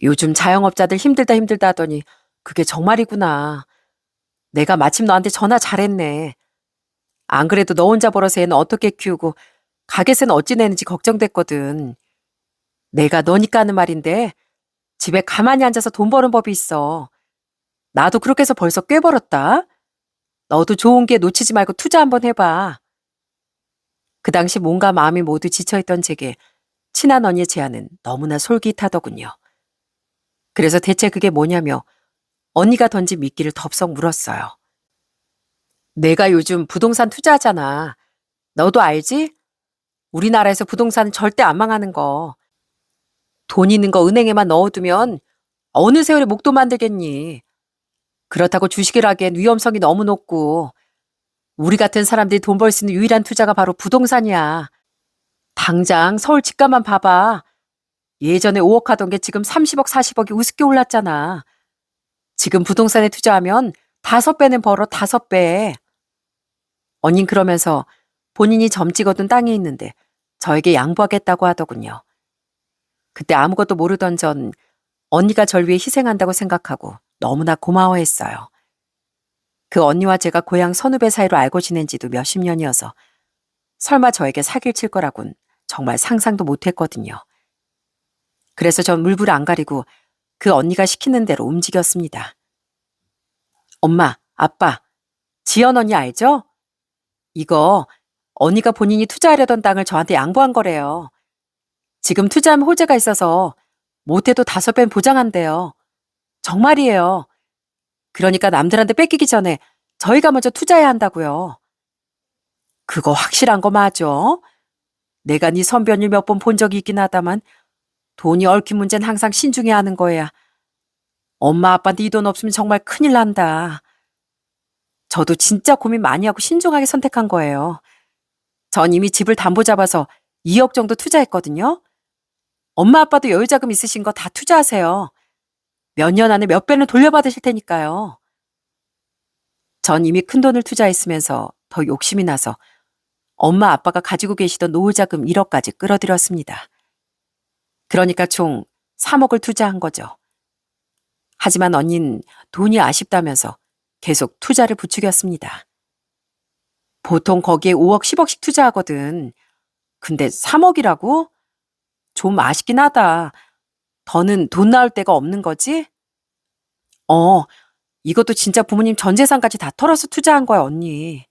요즘 자영업자들 힘들다 힘들다 하더니 그게 정말이구나. 내가 마침 너한테 전화 잘했네. 안 그래도 너 혼자 벌어서 애는 어떻게 키우고 가게세는 어찌 내는지 걱정됐거든. 내가 너니까 하는 말인데 집에 가만히 앉아서 돈 버는 법이 있어. 나도 그렇게 해서 벌써 꽤 벌었다. 너도 좋은 기회 놓치지 말고 투자 한번 해봐. 그 당시 몸과 마음이 모두 지쳐있던 제게 친한 언니의 제안은 너무나 솔깃하더군요. 그래서 대체 그게 뭐냐며 언니가 던진 미끼를 덥석 물었어요. 내가 요즘 부동산 투자하잖아. 너도 알지? 우리나라에서 부동산은 절대 안 망하는 거. 돈 있는 거 은행에만 넣어두면 어느 세월에 목돈 만들겠니? 그렇다고 주식을 하기엔 위험성이 너무 높고 우리 같은 사람들이 돈 벌 수 있는 유일한 투자가 바로 부동산이야. 당장 서울 집값만 봐봐. 예전에 5억 하던 게 지금 30억, 40억이 우습게 올랐잖아. 지금 부동산에 투자하면 5배는 벌어, 5배. 언닌 그러면서 본인이 점 찍어둔 땅이 있는데 저에게 양보하겠다고 하더군요. 그때 아무것도 모르던 전 언니가 절 위해 희생한다고 생각하고 너무나 고마워했어요. 그 언니와 제가 고향 선후배 사이로 알고 지낸 지도 몇십 년이어서 설마 저에게 사기를 칠 거라곤 정말 상상도 못했거든요. 그래서 전 물불 안 가리고 그 언니가 시키는 대로 움직였습니다. 엄마, 아빠, 지연 언니 알죠? 이거 언니가 본인이 투자하려던 땅을 저한테 양보한 거래요. 지금 투자하면 호재가 있어서 못해도 5배는 보장한대요. 정말이에요. 그러니까 남들한테 뺏기기 전에 저희가 먼저 투자해야 한다고요. 그거 확실한 거 맞아? 내가 네 선변일 몇 번 본 적이 있긴 하다만 돈이 얽힌 문제는 항상 신중해야 하는 거야. 엄마 아빠한테 이 돈 없으면 정말 큰일 난다. 저도 진짜 고민 많이 하고 신중하게 선택한 거예요. 전 이미 집을 담보 잡아서 2억 정도 투자했거든요. 엄마 아빠도 여유자금 있으신 거 다 투자하세요. 몇 년 안에 몇 배는 돌려받으실 테니까요. 전 이미 큰돈을 투자했으면서 더 욕심이 나서 엄마 아빠가 가지고 계시던 노후자금 1억까지 끌어들였습니다. 그러니까 총 3억을 투자한 거죠. 하지만 언닌 돈이 아쉽다면서 계속 투자를 부추겼습니다. 보통 거기에 5억, 10억씩 투자하거든. 근데 3억이라고? 좀 아쉽긴 하다. 더는 돈 나올 데가 없는 거지? 이것도 진짜 부모님 전 재산까지 다 털어서 투자한 거야, 언니.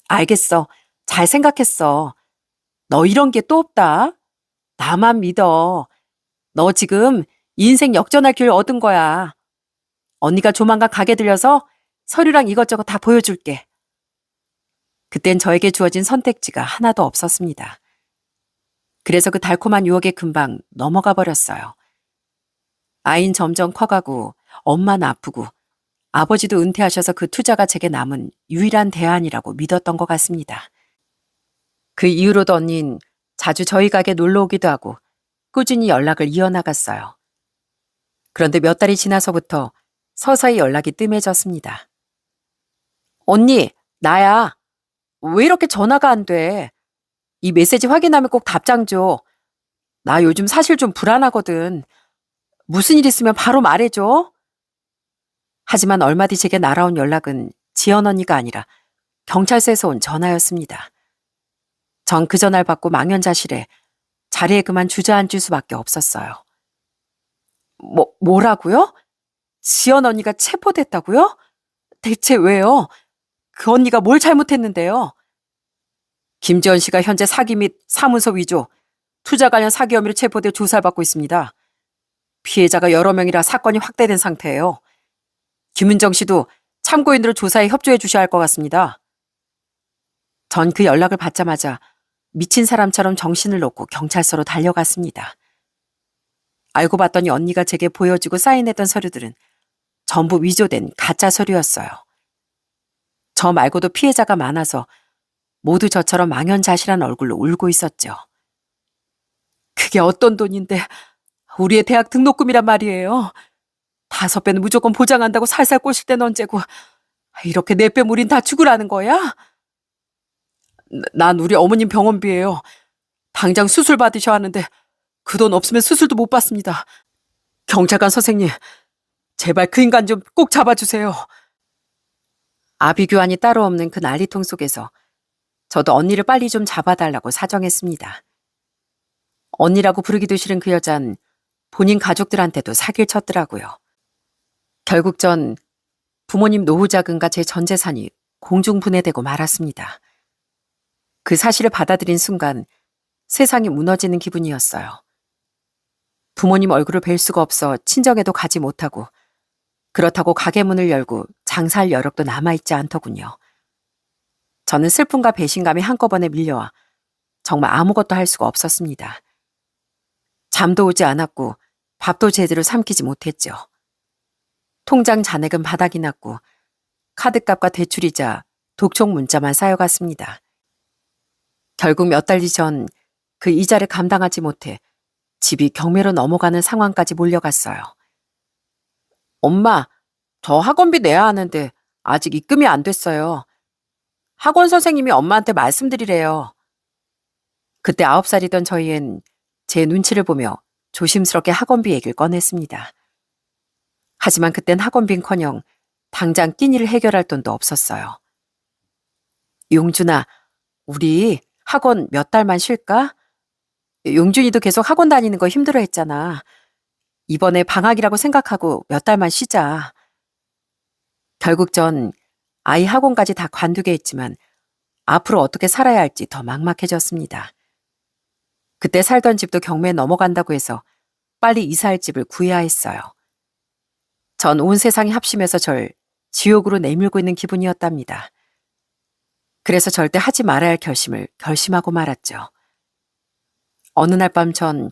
알겠어. 잘 생각했어. 너 이런 게 또 없다. 나만 믿어. 너 지금 인생 역전할 기회를 얻은 거야. 언니가 조만간 가게 들려서 서류랑 이것저것 다 보여줄게. 그땐 저에게 주어진 선택지가 하나도 없었습니다. 그래서 그 달콤한 유혹에 금방 넘어가 버렸어요. 아이는 점점 커가고 엄마는 아프고 아버지도 은퇴하셔서 그 투자가 제게 남은 유일한 대안이라고 믿었던 것 같습니다. 그 이후로도 언니는 자주 저희 가게 놀러 오기도 하고 꾸준히 연락을 이어나갔어요. 그런데 몇 달이 지나서부터 서서히 연락이 뜸해졌습니다. 언니, 나야. 왜 이렇게 전화가 안 돼? 이 메시지 확인하면 꼭 답장 줘. 나 요즘 사실 좀 불안하거든. 무슨 일 있으면 바로 말해줘. 하지만 얼마 뒤 제게 날아온 연락은 지연 언니가 아니라 경찰서에서 온 전화였습니다. 전 그 전화를 받고 망연자실해 자리에 그만 주저앉을 수밖에 없었어요. 뭐라고요? 지연 언니가 체포됐다고요? 대체 왜요? 그 언니가 뭘 잘못했는데요? 김지연 씨가 현재 사기 및 사문서 위조, 투자 관련 사기 혐의로 체포돼 조사를 받고 있습니다. 피해자가 여러 명이라 사건이 확대된 상태예요. 김은정 씨도 참고인으로 조사에 협조해 주셔야 할 것 같습니다. 전 그 연락을 받자마자 미친 사람처럼 정신을 놓고 경찰서로 달려갔습니다. 알고 봤더니 언니가 제게 보여주고 사인했던 서류들은 전부 위조된 가짜 서류였어요. 저 말고도 피해자가 많아서 모두 저처럼 망연자실한 얼굴로 울고 있었죠. 그게 어떤 돈인데 우리의 대학 등록금이란 말이에요. 5배는 무조건 보장한다고 살살 꼬실 땐 언제고 이렇게 4배 무린 다 죽으라는 거야? 난 우리 어머님 병원비예요. 당장 수술 받으셔야 하는데 그 돈 없으면 수술도 못 받습니다. 경찰관 선생님, 제발 그 인간 좀 꼭 잡아주세요. 아비규환이 따로 없는 그 난리통 속에서 저도 언니를 빨리 좀 잡아달라고 사정했습니다. 언니라고 부르기도 싫은 그 여잔 본인 가족들한테도 사기를 쳤더라고요. 결국 전 부모님 노후자금과 제 전 재산이 공중분해되고 말았습니다. 그 사실을 받아들인 순간 세상이 무너지는 기분이었어요. 부모님 얼굴을 뵐 수가 없어 친정에도 가지 못하고 그렇다고 가게 문을 열고 장사할 여력도 남아있지 않더군요. 저는 슬픔과 배신감이 한꺼번에 밀려와 정말 아무것도 할 수가 없었습니다. 잠도 오지 않았고 밥도 제대로 삼키지 못했죠. 통장 잔액은 바닥이 났고 카드값과 대출이자 독촉 문자만 쌓여갔습니다. 결국 몇 달 뒤 전 그 이자를 감당하지 못해 집이 경매로 넘어가는 상황까지 몰려갔어요. 엄마, 저 학원비 내야 하는데 아직 입금이 안 됐어요. 학원 선생님이 엄마한테 말씀드리래요. 그때 9살이던 저희엔 제 눈치를 보며 조심스럽게 학원비 얘기를 꺼냈습니다. 하지만 그땐 학원비는커녕 당장 끼니를 해결할 돈도 없었어요. 용준아, 우리 학원 몇 달만 쉴까? 용준이도 계속 학원 다니는 거 힘들어 했잖아. 이번에 방학이라고 생각하고 몇 달만 쉬자. 결국 전 아이 학원까지 다 관두게 했지만 앞으로 어떻게 살아야 할지 더 막막해졌습니다. 그때 살던 집도 경매에 넘어간다고 해서 빨리 이사할 집을 구해야 했어요. 전 온 세상이 합심해서 절 지옥으로 내밀고 있는 기분이었답니다. 그래서 절대 하지 말아야 할 결심을 결심하고 말았죠. 어느 날 밤 전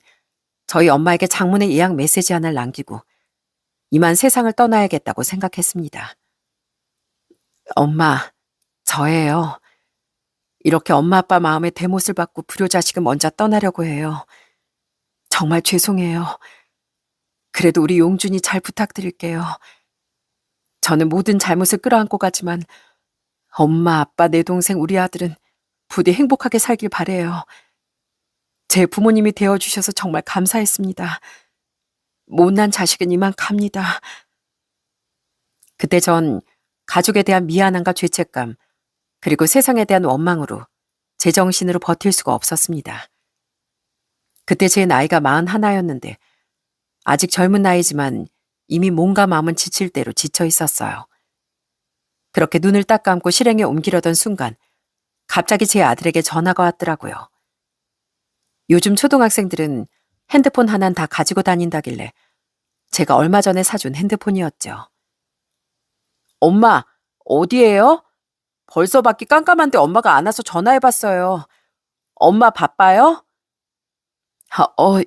저희 엄마에게 장문의 예약 메시지 하나를 남기고 이만 세상을 떠나야겠다고 생각했습니다. 엄마, 저예요. 이렇게 엄마 아빠 마음에 대못을 받고 불효자식은 먼저 떠나려고 해요. 정말 죄송해요. 그래도 우리 용준이 잘 부탁드릴게요. 저는 모든 잘못을 끌어안고 가지만 엄마, 아빠, 내 동생, 우리 아들은 부디 행복하게 살길 바래요. 제 부모님이 되어주셔서 정말 감사했습니다. 못난 자식은 이만 갑니다. 그때 전 가족에 대한 미안함과 죄책감, 그리고 세상에 대한 원망으로 제정신으로 버틸 수가 없었습니다. 그때 제 나이가 41였는데 아직 젊은 나이지만 이미 몸과 마음은 지칠 대로 지쳐 있었어요. 그렇게 눈을 딱 감고 실행에 옮기려던 순간 갑자기 제 아들에게 전화가 왔더라고요. 요즘 초등학생들은 핸드폰 하나는 다 가지고 다닌다길래 제가 얼마 전에 사준 핸드폰이었죠. 엄마, 어디에요? 벌써 밖이 깜깜한데 엄마가 안 와서 전화해봤어요. 엄마 바빠요?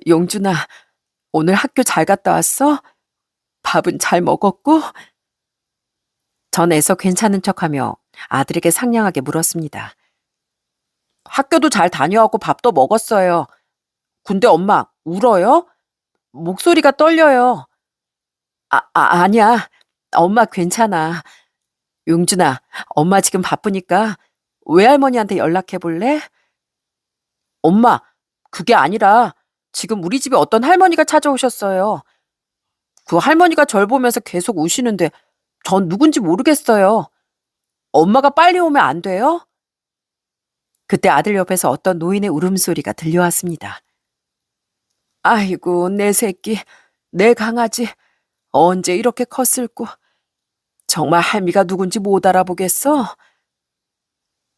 용준아, 오늘 학교 잘 갔다 왔어? 밥은 잘 먹었고? 전 애써 괜찮은 척하며 아들에게 상냥하게 물었습니다. 학교도 잘 다녀왔고 밥도 먹었어요. 근데 엄마, 울어요? 목소리가 떨려요. 아니야. 엄마 괜찮아. 용준아, 엄마 지금 바쁘니까 외할머니한테 연락해 볼래? 엄마, 그게 아니라 지금 우리 집에 어떤 할머니가 찾아오셨어요. 그 할머니가 절 보면서 계속 우시는데 전 누군지 모르겠어요. 엄마가 빨리 오면 안 돼요? 그때 아들 옆에서 어떤 노인의 울음소리가 들려왔습니다. 아이고, 내 새끼, 내 강아지, 언제 이렇게 컸을꼬. 정말 할미가 누군지 못 알아보겠어?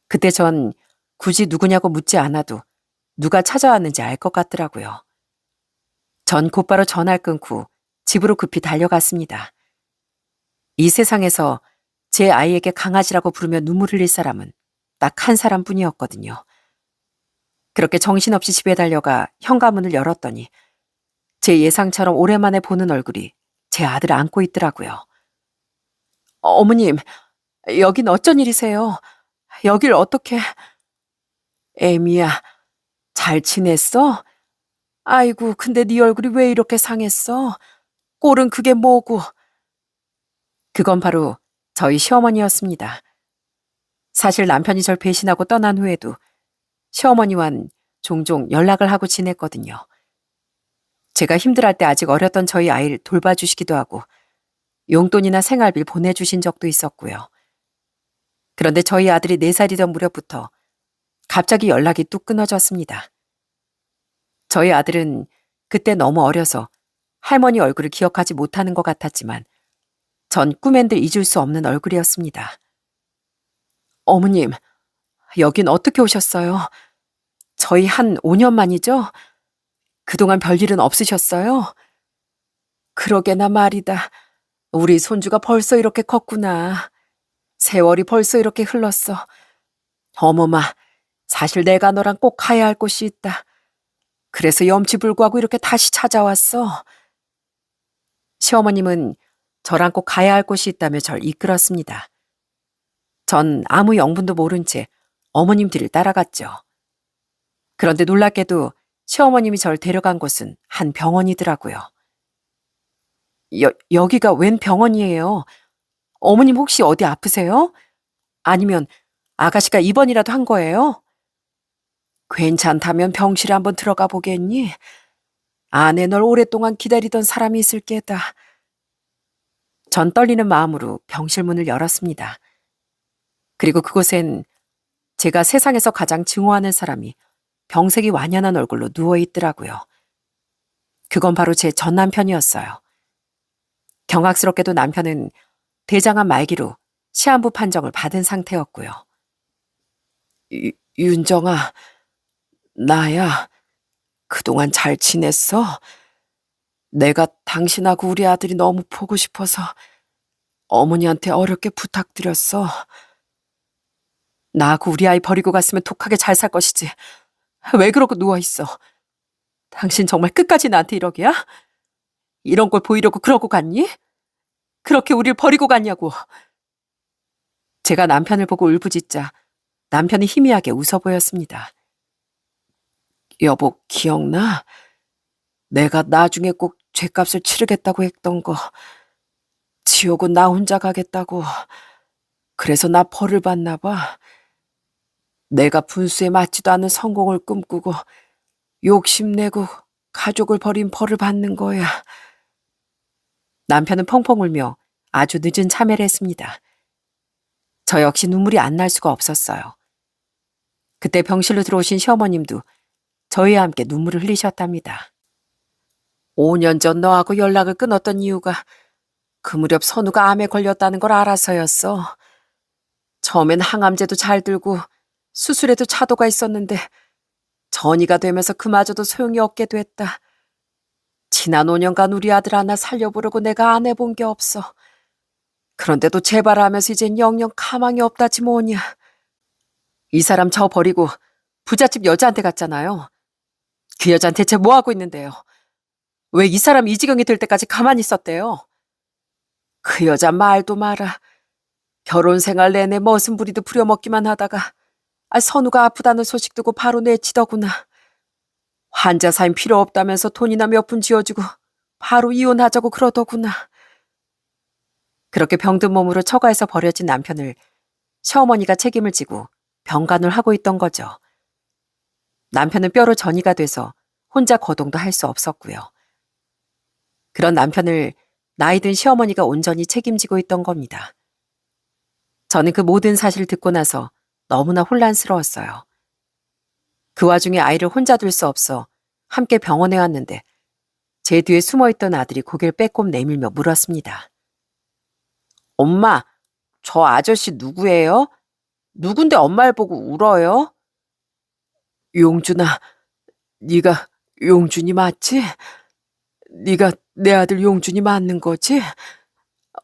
그때 전 굳이 누구냐고 묻지 않아도 누가 찾아왔는지 알 것 같더라고요. 전 곧바로 전화를 끊고 집으로 급히 달려갔습니다. 이 세상에서 제 아이에게 강아지라고 부르며 눈물 흘릴 사람은 딱 한 사람뿐이었거든요. 그렇게 정신없이 집에 달려가 현관문을 열었더니 제 예상처럼 오랜만에 보는 얼굴이 제 아들을 안고 있더라고요. 어머님, 여긴 어쩐 일이세요? 여길 어떻게... 애미야, 잘 지냈어? 아이고, 근데 네 얼굴이 왜 이렇게 상했어? 꼴은 그게 뭐고? 그건 바로 저희 시어머니였습니다. 사실 남편이 절 배신하고 떠난 후에도 시어머니와는 종종 연락을 하고 지냈거든요. 제가 힘들할 때 아직 어렸던 저희 아이를 돌봐주시기도 하고 용돈이나 생활비를 보내주신 적도 있었고요. 그런데 저희 아들이 4살이던 무렵부터 갑자기 연락이 뚝 끊어졌습니다. 저희 아들은 그때 너무 어려서 할머니 얼굴을 기억하지 못하는 것 같았지만 전 꿈엔들 잊을 수 없는 얼굴이었습니다. 어머님, 여긴 어떻게 오셨어요? 저희 한 5년 만이죠? 그동안 별일은 없으셨어요? 그러게나 말이다. 우리 손주가 벌써 이렇게 컸구나. 세월이 벌써 이렇게 흘렀어. 어머마, 사실 내가 너랑 꼭 가야 할 곳이 있다. 그래서 염치불구하고 이렇게 다시 찾아왔어. 시어머님은 저랑 꼭 가야 할 곳이 있다며 절 이끌었습니다. 전 아무 영분도 모른 채 어머님 뒤를 따라갔죠. 그런데 놀랍게도 시어머님이 절 데려간 곳은 한 병원이더라고요. 여기가 웬 병원이에요? 어머님 혹시 어디 아프세요? 아니면 아가씨가 입원이라도 한 거예요? 괜찮다면 병실에 한번 들어가 보겠니? 안에 널 오랫동안 기다리던 사람이 있을 게다. 전 떨리는 마음으로 병실 문을 열었습니다. 그리고 그곳엔 제가 세상에서 가장 증오하는 사람이 병색이 완연한 얼굴로 누워있더라고요. 그건 바로 제 전 남편이었어요. 경악스럽게도 남편은 대장암 말기로 시한부 판정을 받은 상태였고요. 윤정아, 나야. 그동안 잘 지냈어? 내가 당신하고 우리 아들이 너무 보고 싶어서 어머니한테 어렵게 부탁드렸어. 나하고 우리 아이 버리고 갔으면 독하게 잘 살 것이지. 왜 그러고 누워있어? 당신 정말 끝까지 나한테 이러기야? 이런 걸 보이려고 그러고 갔니? 그렇게 우릴 버리고 갔냐고. 제가 남편을 보고 울부짖자 남편이 희미하게 웃어 보였습니다. 여보, 기억나? 내가 나중에 꼭 죗값을 치르겠다고 했던 거. 지옥은 나 혼자 가겠다고. 그래서 나 벌을 받나 봐. 내가 분수에 맞지도 않는 성공을 꿈꾸고 욕심내고 가족을 버린 벌을 받는 거야. 남편은 펑펑 울며 아주 늦은 참회를 했습니다. 저 역시 눈물이 안 날 수가 없었어요. 그때 병실로 들어오신 시어머님도 저희와 함께 눈물을 흘리셨답니다. 5년 전 너하고 연락을 끊었던 이유가 그 무렵 선우가 암에 걸렸다는 걸 알아서였어. 처음엔 항암제도 잘 들고 수술에도 차도가 있었는데 전이가 되면서 그마저도 소용이 없게 됐다. 지난 5년간 우리 아들 하나 살려보려고 내가 안 해본 게 없어. 그런데도 재발하면서 이젠 영영 가망이 없다지 뭐냐. 이 사람 저 버리고 부잣집 여자한테 갔잖아요. 그 여자는 대체 뭐 하고 있는데요? 왜 이 사람 이 지경이 될 때까지 가만히 있었대요? 그 여자 말도 마라. 결혼 생활 내내 머슴 부리도 부려먹기만 하다가 선우가 아프다는 소식 듣고 바로 내치더구나. 환자 사인 필요 없다면서 돈이나 몇 푼 쥐어주고 바로 이혼하자고 그러더구나. 그렇게 병든 몸으로 처가에서 버려진 남편을 시어머니가 책임을 지고 병간호를 하고 있던 거죠. 남편은 뼈로 전이가 돼서 혼자 거동도 할 수 없었고요. 그런 남편을 나이 든 시어머니가 온전히 책임지고 있던 겁니다. 저는 그 모든 사실을 듣고 나서 너무나 혼란스러웠어요. 그 와중에 아이를 혼자 둘 수 없어 함께 병원에 왔는데 제 뒤에 숨어있던 아들이 고개를 빼꼼 내밀며 물었습니다. 엄마, 저 아저씨 누구예요? 누군데 엄마를 보고 울어요? 용준아, 네가 용준이 맞지? 네가 내 아들 용준이 맞는 거지?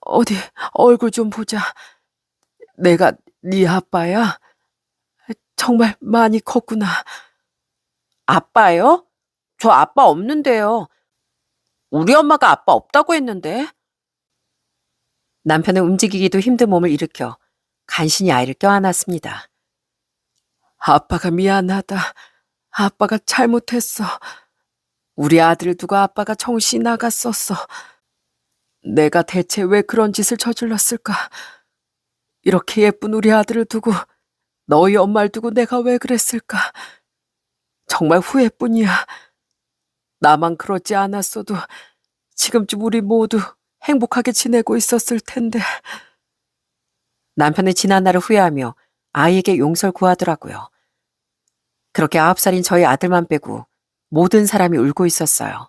어디 얼굴 좀 보자. 내가 네 아빠야? 정말 많이 컸구나. 아빠요? 저 아빠 없는데요. 우리 엄마가 아빠 없다고 했는데. 남편은 움직이기도 힘든 몸을 일으켜 간신히 아이를 껴안았습니다. 아빠가 미안하다. 아빠가 잘못했어. 우리 아들을 두고 아빠가 정신이 나갔었어. 내가 대체 왜 그런 짓을 저질렀을까? 이렇게 예쁜 우리 아들을 두고 너희 엄마를 두고 내가 왜 그랬을까? 정말 후회뿐이야. 나만 그렇지 않았어도 지금쯤 우리 모두 행복하게 지내고 있었을 텐데. 남편은 지난 날을 후회하며 아이에게 용서를 구하더라고요. 그렇게 9살인 저희 아들만 빼고 모든 사람이 울고 있었어요.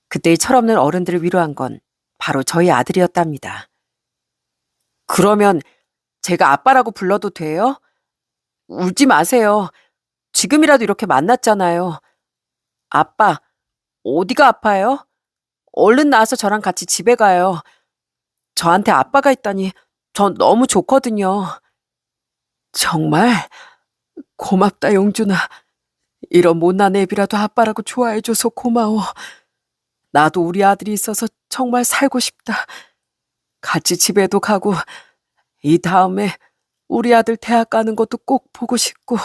그때의 철없는 어른들을 위로한 건 바로 저희 아들이었답니다. 그러면 제가 아빠라고 불러도 돼요? 울지 마세요. 지금이라도 이렇게 만났잖아요. 아빠, 어디가 아파요? 얼른 나와서 저랑 같이 집에 가요. 저한테 아빠가 있다니 전 너무 좋거든요. 정말 고맙다, 용준아. 이런 못난 애비라도 아빠라고 좋아해줘서 고마워. 나도 우리 아들이 있어서 정말 살고 싶다. 같이 집에도 가고 이 다음에 우리 아들 대학 가는 것도 꼭 보고 싶고.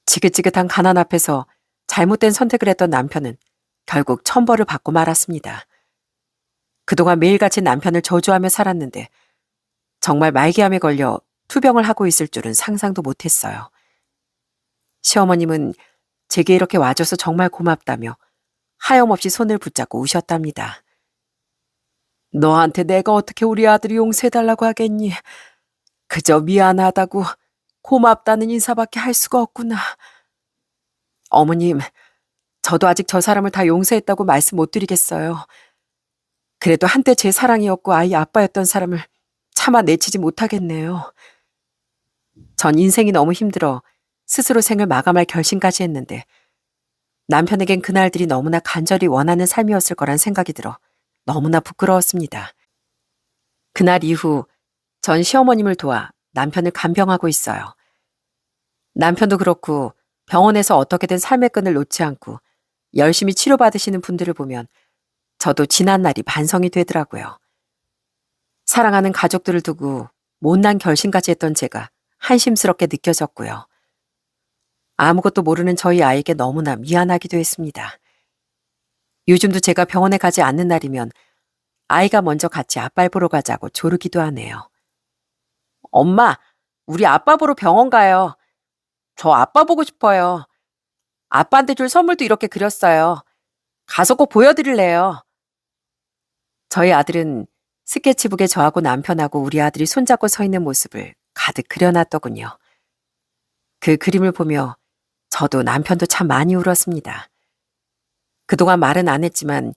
지긋지긋한 가난 앞에서 잘못된 선택을 했던 남편은 결국 천벌을 받고 말았습니다. 그동안 매일같이 남편을 저주하며 살았는데 정말 말기암에 걸려 투병을 하고 있을 줄은 상상도 못했어요. 시어머님은 제게 이렇게 와줘서 정말 고맙다며 하염없이 손을 붙잡고 우셨답니다. 너한테 내가 어떻게 우리 아들이 용서해달라고 하겠니? 그저 미안하다고 고맙다는 인사밖에 할 수가 없구나. 어머님, 저도 아직 저 사람을 다 용서했다고 말씀 못 드리겠어요. 그래도 한때 제 사랑이었고 아이 아빠였던 사람을 차마 내치지 못하겠네요. 전 인생이 너무 힘들어 스스로 생을 마감할 결심까지 했는데 남편에겐 그날들이 너무나 간절히 원하는 삶이었을 거란 생각이 들어 너무나 부끄러웠습니다. 그날 이후 전 시어머님을 도와 남편을 간병하고 있어요. 남편도 그렇고 병원에서 어떻게든 삶의 끈을 놓지 않고 열심히 치료받으시는 분들을 보면 저도 지난 날이 반성이 되더라고요. 사랑하는 가족들을 두고 못난 결심까지 했던 제가 한심스럽게 느껴졌고요. 아무것도 모르는 저희 아이에게 너무나 미안하기도 했습니다. 요즘도 제가 병원에 가지 않는 날이면 아이가 먼저 같이 아빠를 보러 가자고 조르기도 하네요. 엄마, 우리 아빠 보러 병원 가요. 저 아빠 보고 싶어요. 아빠한테 줄 선물도 이렇게 그렸어요. 가서 꼭 보여드릴래요. 저희 아들은 스케치북에 저하고 남편하고 우리 아들이 손잡고 서 있는 모습을 가득 그려놨더군요. 그 그림을 보며 저도 남편도 참 많이 울었습니다. 그동안 말은 안 했지만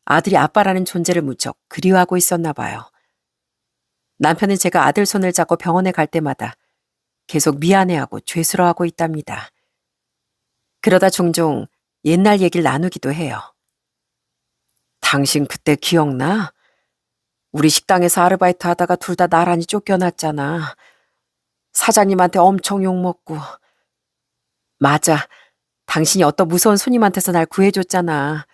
아들이 아빠라는 존재를 무척 그리워하고 있었나 봐요. 남편은 제가 아들 손을 잡고 병원에 갈 때마다 계속 미안해하고 죄스러워하고 있답니다. 그러다 종종 옛날 얘기를 나누기도 해요. 당신 그때 기억나? 우리 식당에서 아르바이트 하다가 둘 다 나란히 쫓겨났잖아. 사장님한테 엄청 욕먹고. 맞아. 당신이 어떤 무서운 손님한테서 날 구해줬잖아.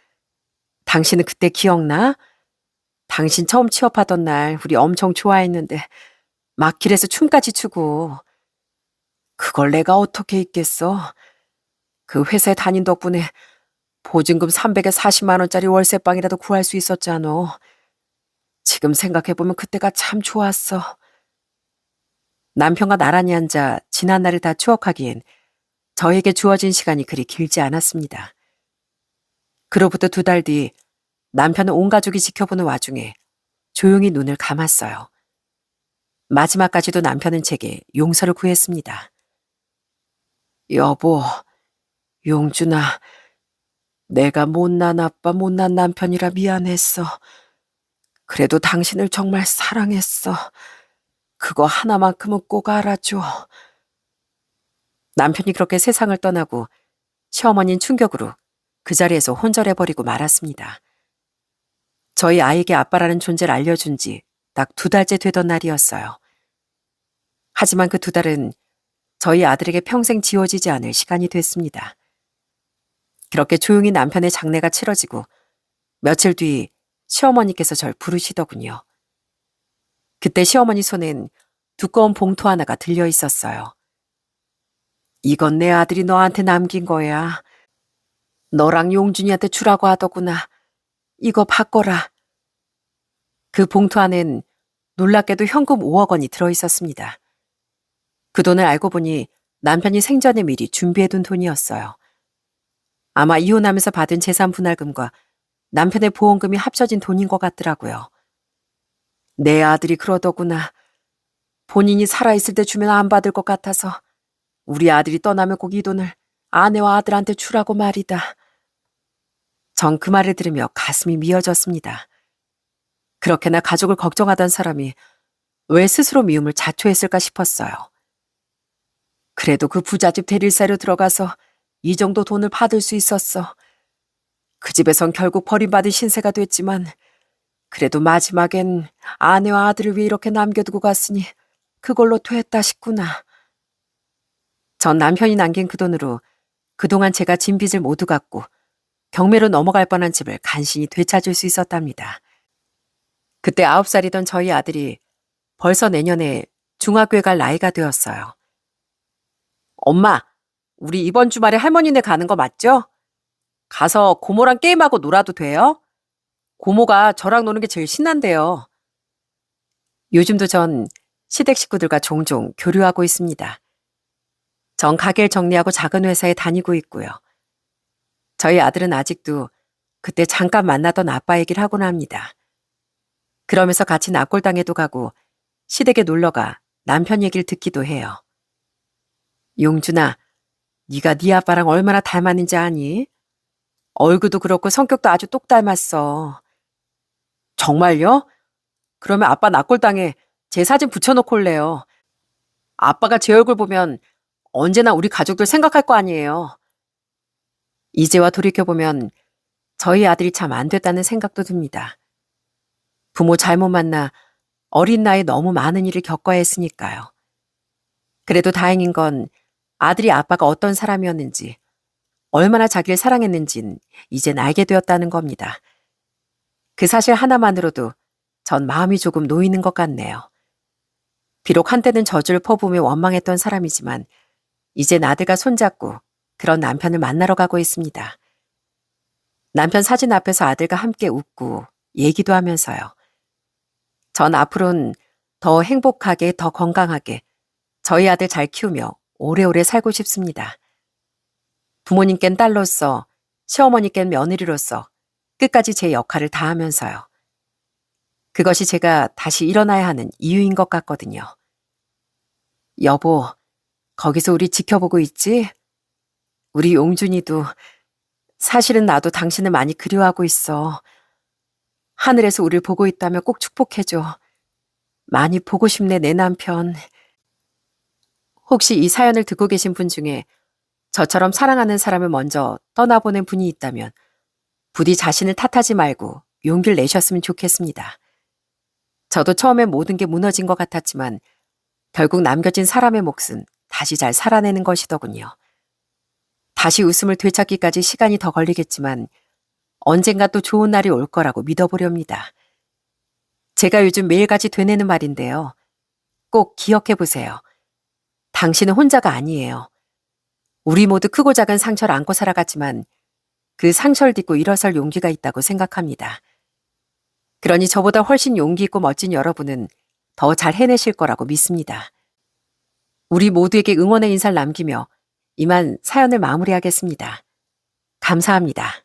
당신은 그때 기억나? 당신 처음 취업하던 날 우리 엄청 좋아했는데 막 길에서 춤까지 추고. 그걸 내가 어떻게 잊겠어? 그 회사에 다닌 덕분에 보증금 300에 40만 원짜리 월세방이라도 구할 수 있었잖아. 지금 생각해보면 그때가 참 좋았어. 남편과 나란히 앉아 지난 날을 다 추억하기엔 저에게 주어진 시간이 그리 길지 않았습니다. 그로부터 2달 뒤 남편은 온 가족이 지켜보는 와중에 조용히 눈을 감았어요. 마지막까지도 남편은 제게 용서를 구했습니다. 여보, 용준아, 내가 못난 아빠, 못난 남편이라 미안했어. 그래도 당신을 정말 사랑했어. 그거 하나만큼은 꼭 알아줘. 남편이 그렇게 세상을 떠나고 시어머니는 충격으로 그 자리에서 혼절해버리고 말았습니다. 저희 아이에게 아빠라는 존재를 알려준 지 딱 2달째 되던 날이었어요. 하지만 그 2달은 저희 아들에게 평생 지워지지 않을 시간이 됐습니다. 그렇게 조용히 남편의 장례가 치러지고 며칠 뒤 시어머니께서 절 부르시더군요. 그때 시어머니 손엔 두꺼운 봉투 하나가 들려 있었어요. 이건 내 아들이 너한테 남긴 거야. 너랑 용준이한테 주라고 하더구나. 이거 바꿔라. 그 봉투 안엔 놀랍게도 현금 5억 원이 들어있었습니다. 그 돈을 알고 보니 남편이 생전에 미리 준비해둔 돈이었어요. 아마 이혼하면서 받은 재산 분할금과 남편의 보험금이 합쳐진 돈인 것 같더라고요. 내 아들이 그러더구나. 본인이 살아있을 때 주면 안 받을 것 같아서 우리 아들이 떠나면 꼭 이 돈을 아내와 아들한테 주라고 말이다. 전 그 말을 들으며 가슴이 미어졌습니다. 그렇게나 가족을 걱정하던 사람이 왜 스스로 미움을 자초했을까 싶었어요. 그래도 그 부잣집 대릴사로 들어가서 이 정도 돈을 받을 수 있었어. 그 집에선 결국 버림받은 신세가 됐지만 그래도 마지막엔 아내와 아들을 위해 이렇게 남겨두고 갔으니 그걸로 됐다 싶구나. 전 남편이 남긴 그 돈으로 그동안 제가 진 빚을 모두 갚고 경매로 넘어갈 뻔한 집을 간신히 되찾을 수 있었답니다. 그때 9살이던 저희 아들이 벌써 내년에 중학교에 갈 나이가 되었어요. 엄마, 우리 이번 주말에 할머니네 가는 거 맞죠? 가서 고모랑 게임하고 놀아도 돼요? 고모가 저랑 노는 게 제일 신난대요. 요즘도 전 시댁 식구들과 종종 교류하고 있습니다. 전 가게를 정리하고 작은 회사에 다니고 있고요. 저희 아들은 아직도 그때 잠깐 만나던 아빠 얘기를 하곤 합니다. 그러면서 같이 납골당에도 가고 시댁에 놀러가 남편 얘기를 듣기도 해요. 용준아, 네가 네 아빠랑 얼마나 닮았는지 아니? 얼굴도 그렇고 성격도 아주 똑 닮았어. 정말요? 그러면 아빠 납골당에 제 사진 붙여놓고 올래요. 아빠가 제 얼굴 보면 언제나 우리 가족들 생각할 거 아니에요. 이제와 돌이켜보면 저희 아들이 참 안 됐다는 생각도 듭니다. 부모 잘못 만나 어린 나이에 너무 많은 일을 겪어야 했으니까요. 그래도 다행인 건 아들이 아빠가 어떤 사람이었는지, 얼마나 자기를 사랑했는진 이젠 알게 되었다는 겁니다. 그 사실 하나만으로도 전 마음이 조금 놓이는 것 같네요. 비록 한때는 저주를 퍼부으며 원망했던 사람이지만 이젠 아들과 손잡고 그런 남편을 만나러 가고 있습니다. 남편 사진 앞에서 아들과 함께 웃고 얘기도 하면서요. 전 앞으로는 더 행복하게, 더 건강하게 저희 아들 잘 키우며 오래오래 살고 싶습니다. 부모님껜 딸로서, 시어머니껜 며느리로서 끝까지 제 역할을 다하면서요. 그것이 제가 다시 일어나야 하는 이유인 것 같거든요. 여보, 거기서 우리 지켜보고 있지? 우리 용준이도 사실은 나도 당신을 많이 그리워하고 있어. 하늘에서 우릴 보고 있다면 꼭 축복해줘. 많이 보고 싶네, 내 남편. 혹시 이 사연을 듣고 계신 분 중에 저처럼 사랑하는 사람을 먼저 떠나보낸 분이 있다면 부디 자신을 탓하지 말고 용기를 내셨으면 좋겠습니다. 저도 처음엔 모든 게 무너진 것 같았지만 결국 남겨진 사람의 몫은 다시 잘 살아내는 것이더군요. 다시 웃음을 되찾기까지 시간이 더 걸리겠지만 언젠가 또 좋은 날이 올 거라고 믿어보렵니다. 제가 요즘 매일같이 되뇌는 말인데요. 꼭 기억해 보세요. 당신은 혼자가 아니에요. 우리 모두 크고 작은 상처를 안고 살아갔지만 그 상처를 딛고 일어설 용기가 있다고 생각합니다. 그러니 저보다 훨씬 용기 있고 멋진 여러분은 더 잘 해내실 거라고 믿습니다. 우리 모두에게 응원의 인사를 남기며 이만 사연을 마무리하겠습니다. 감사합니다.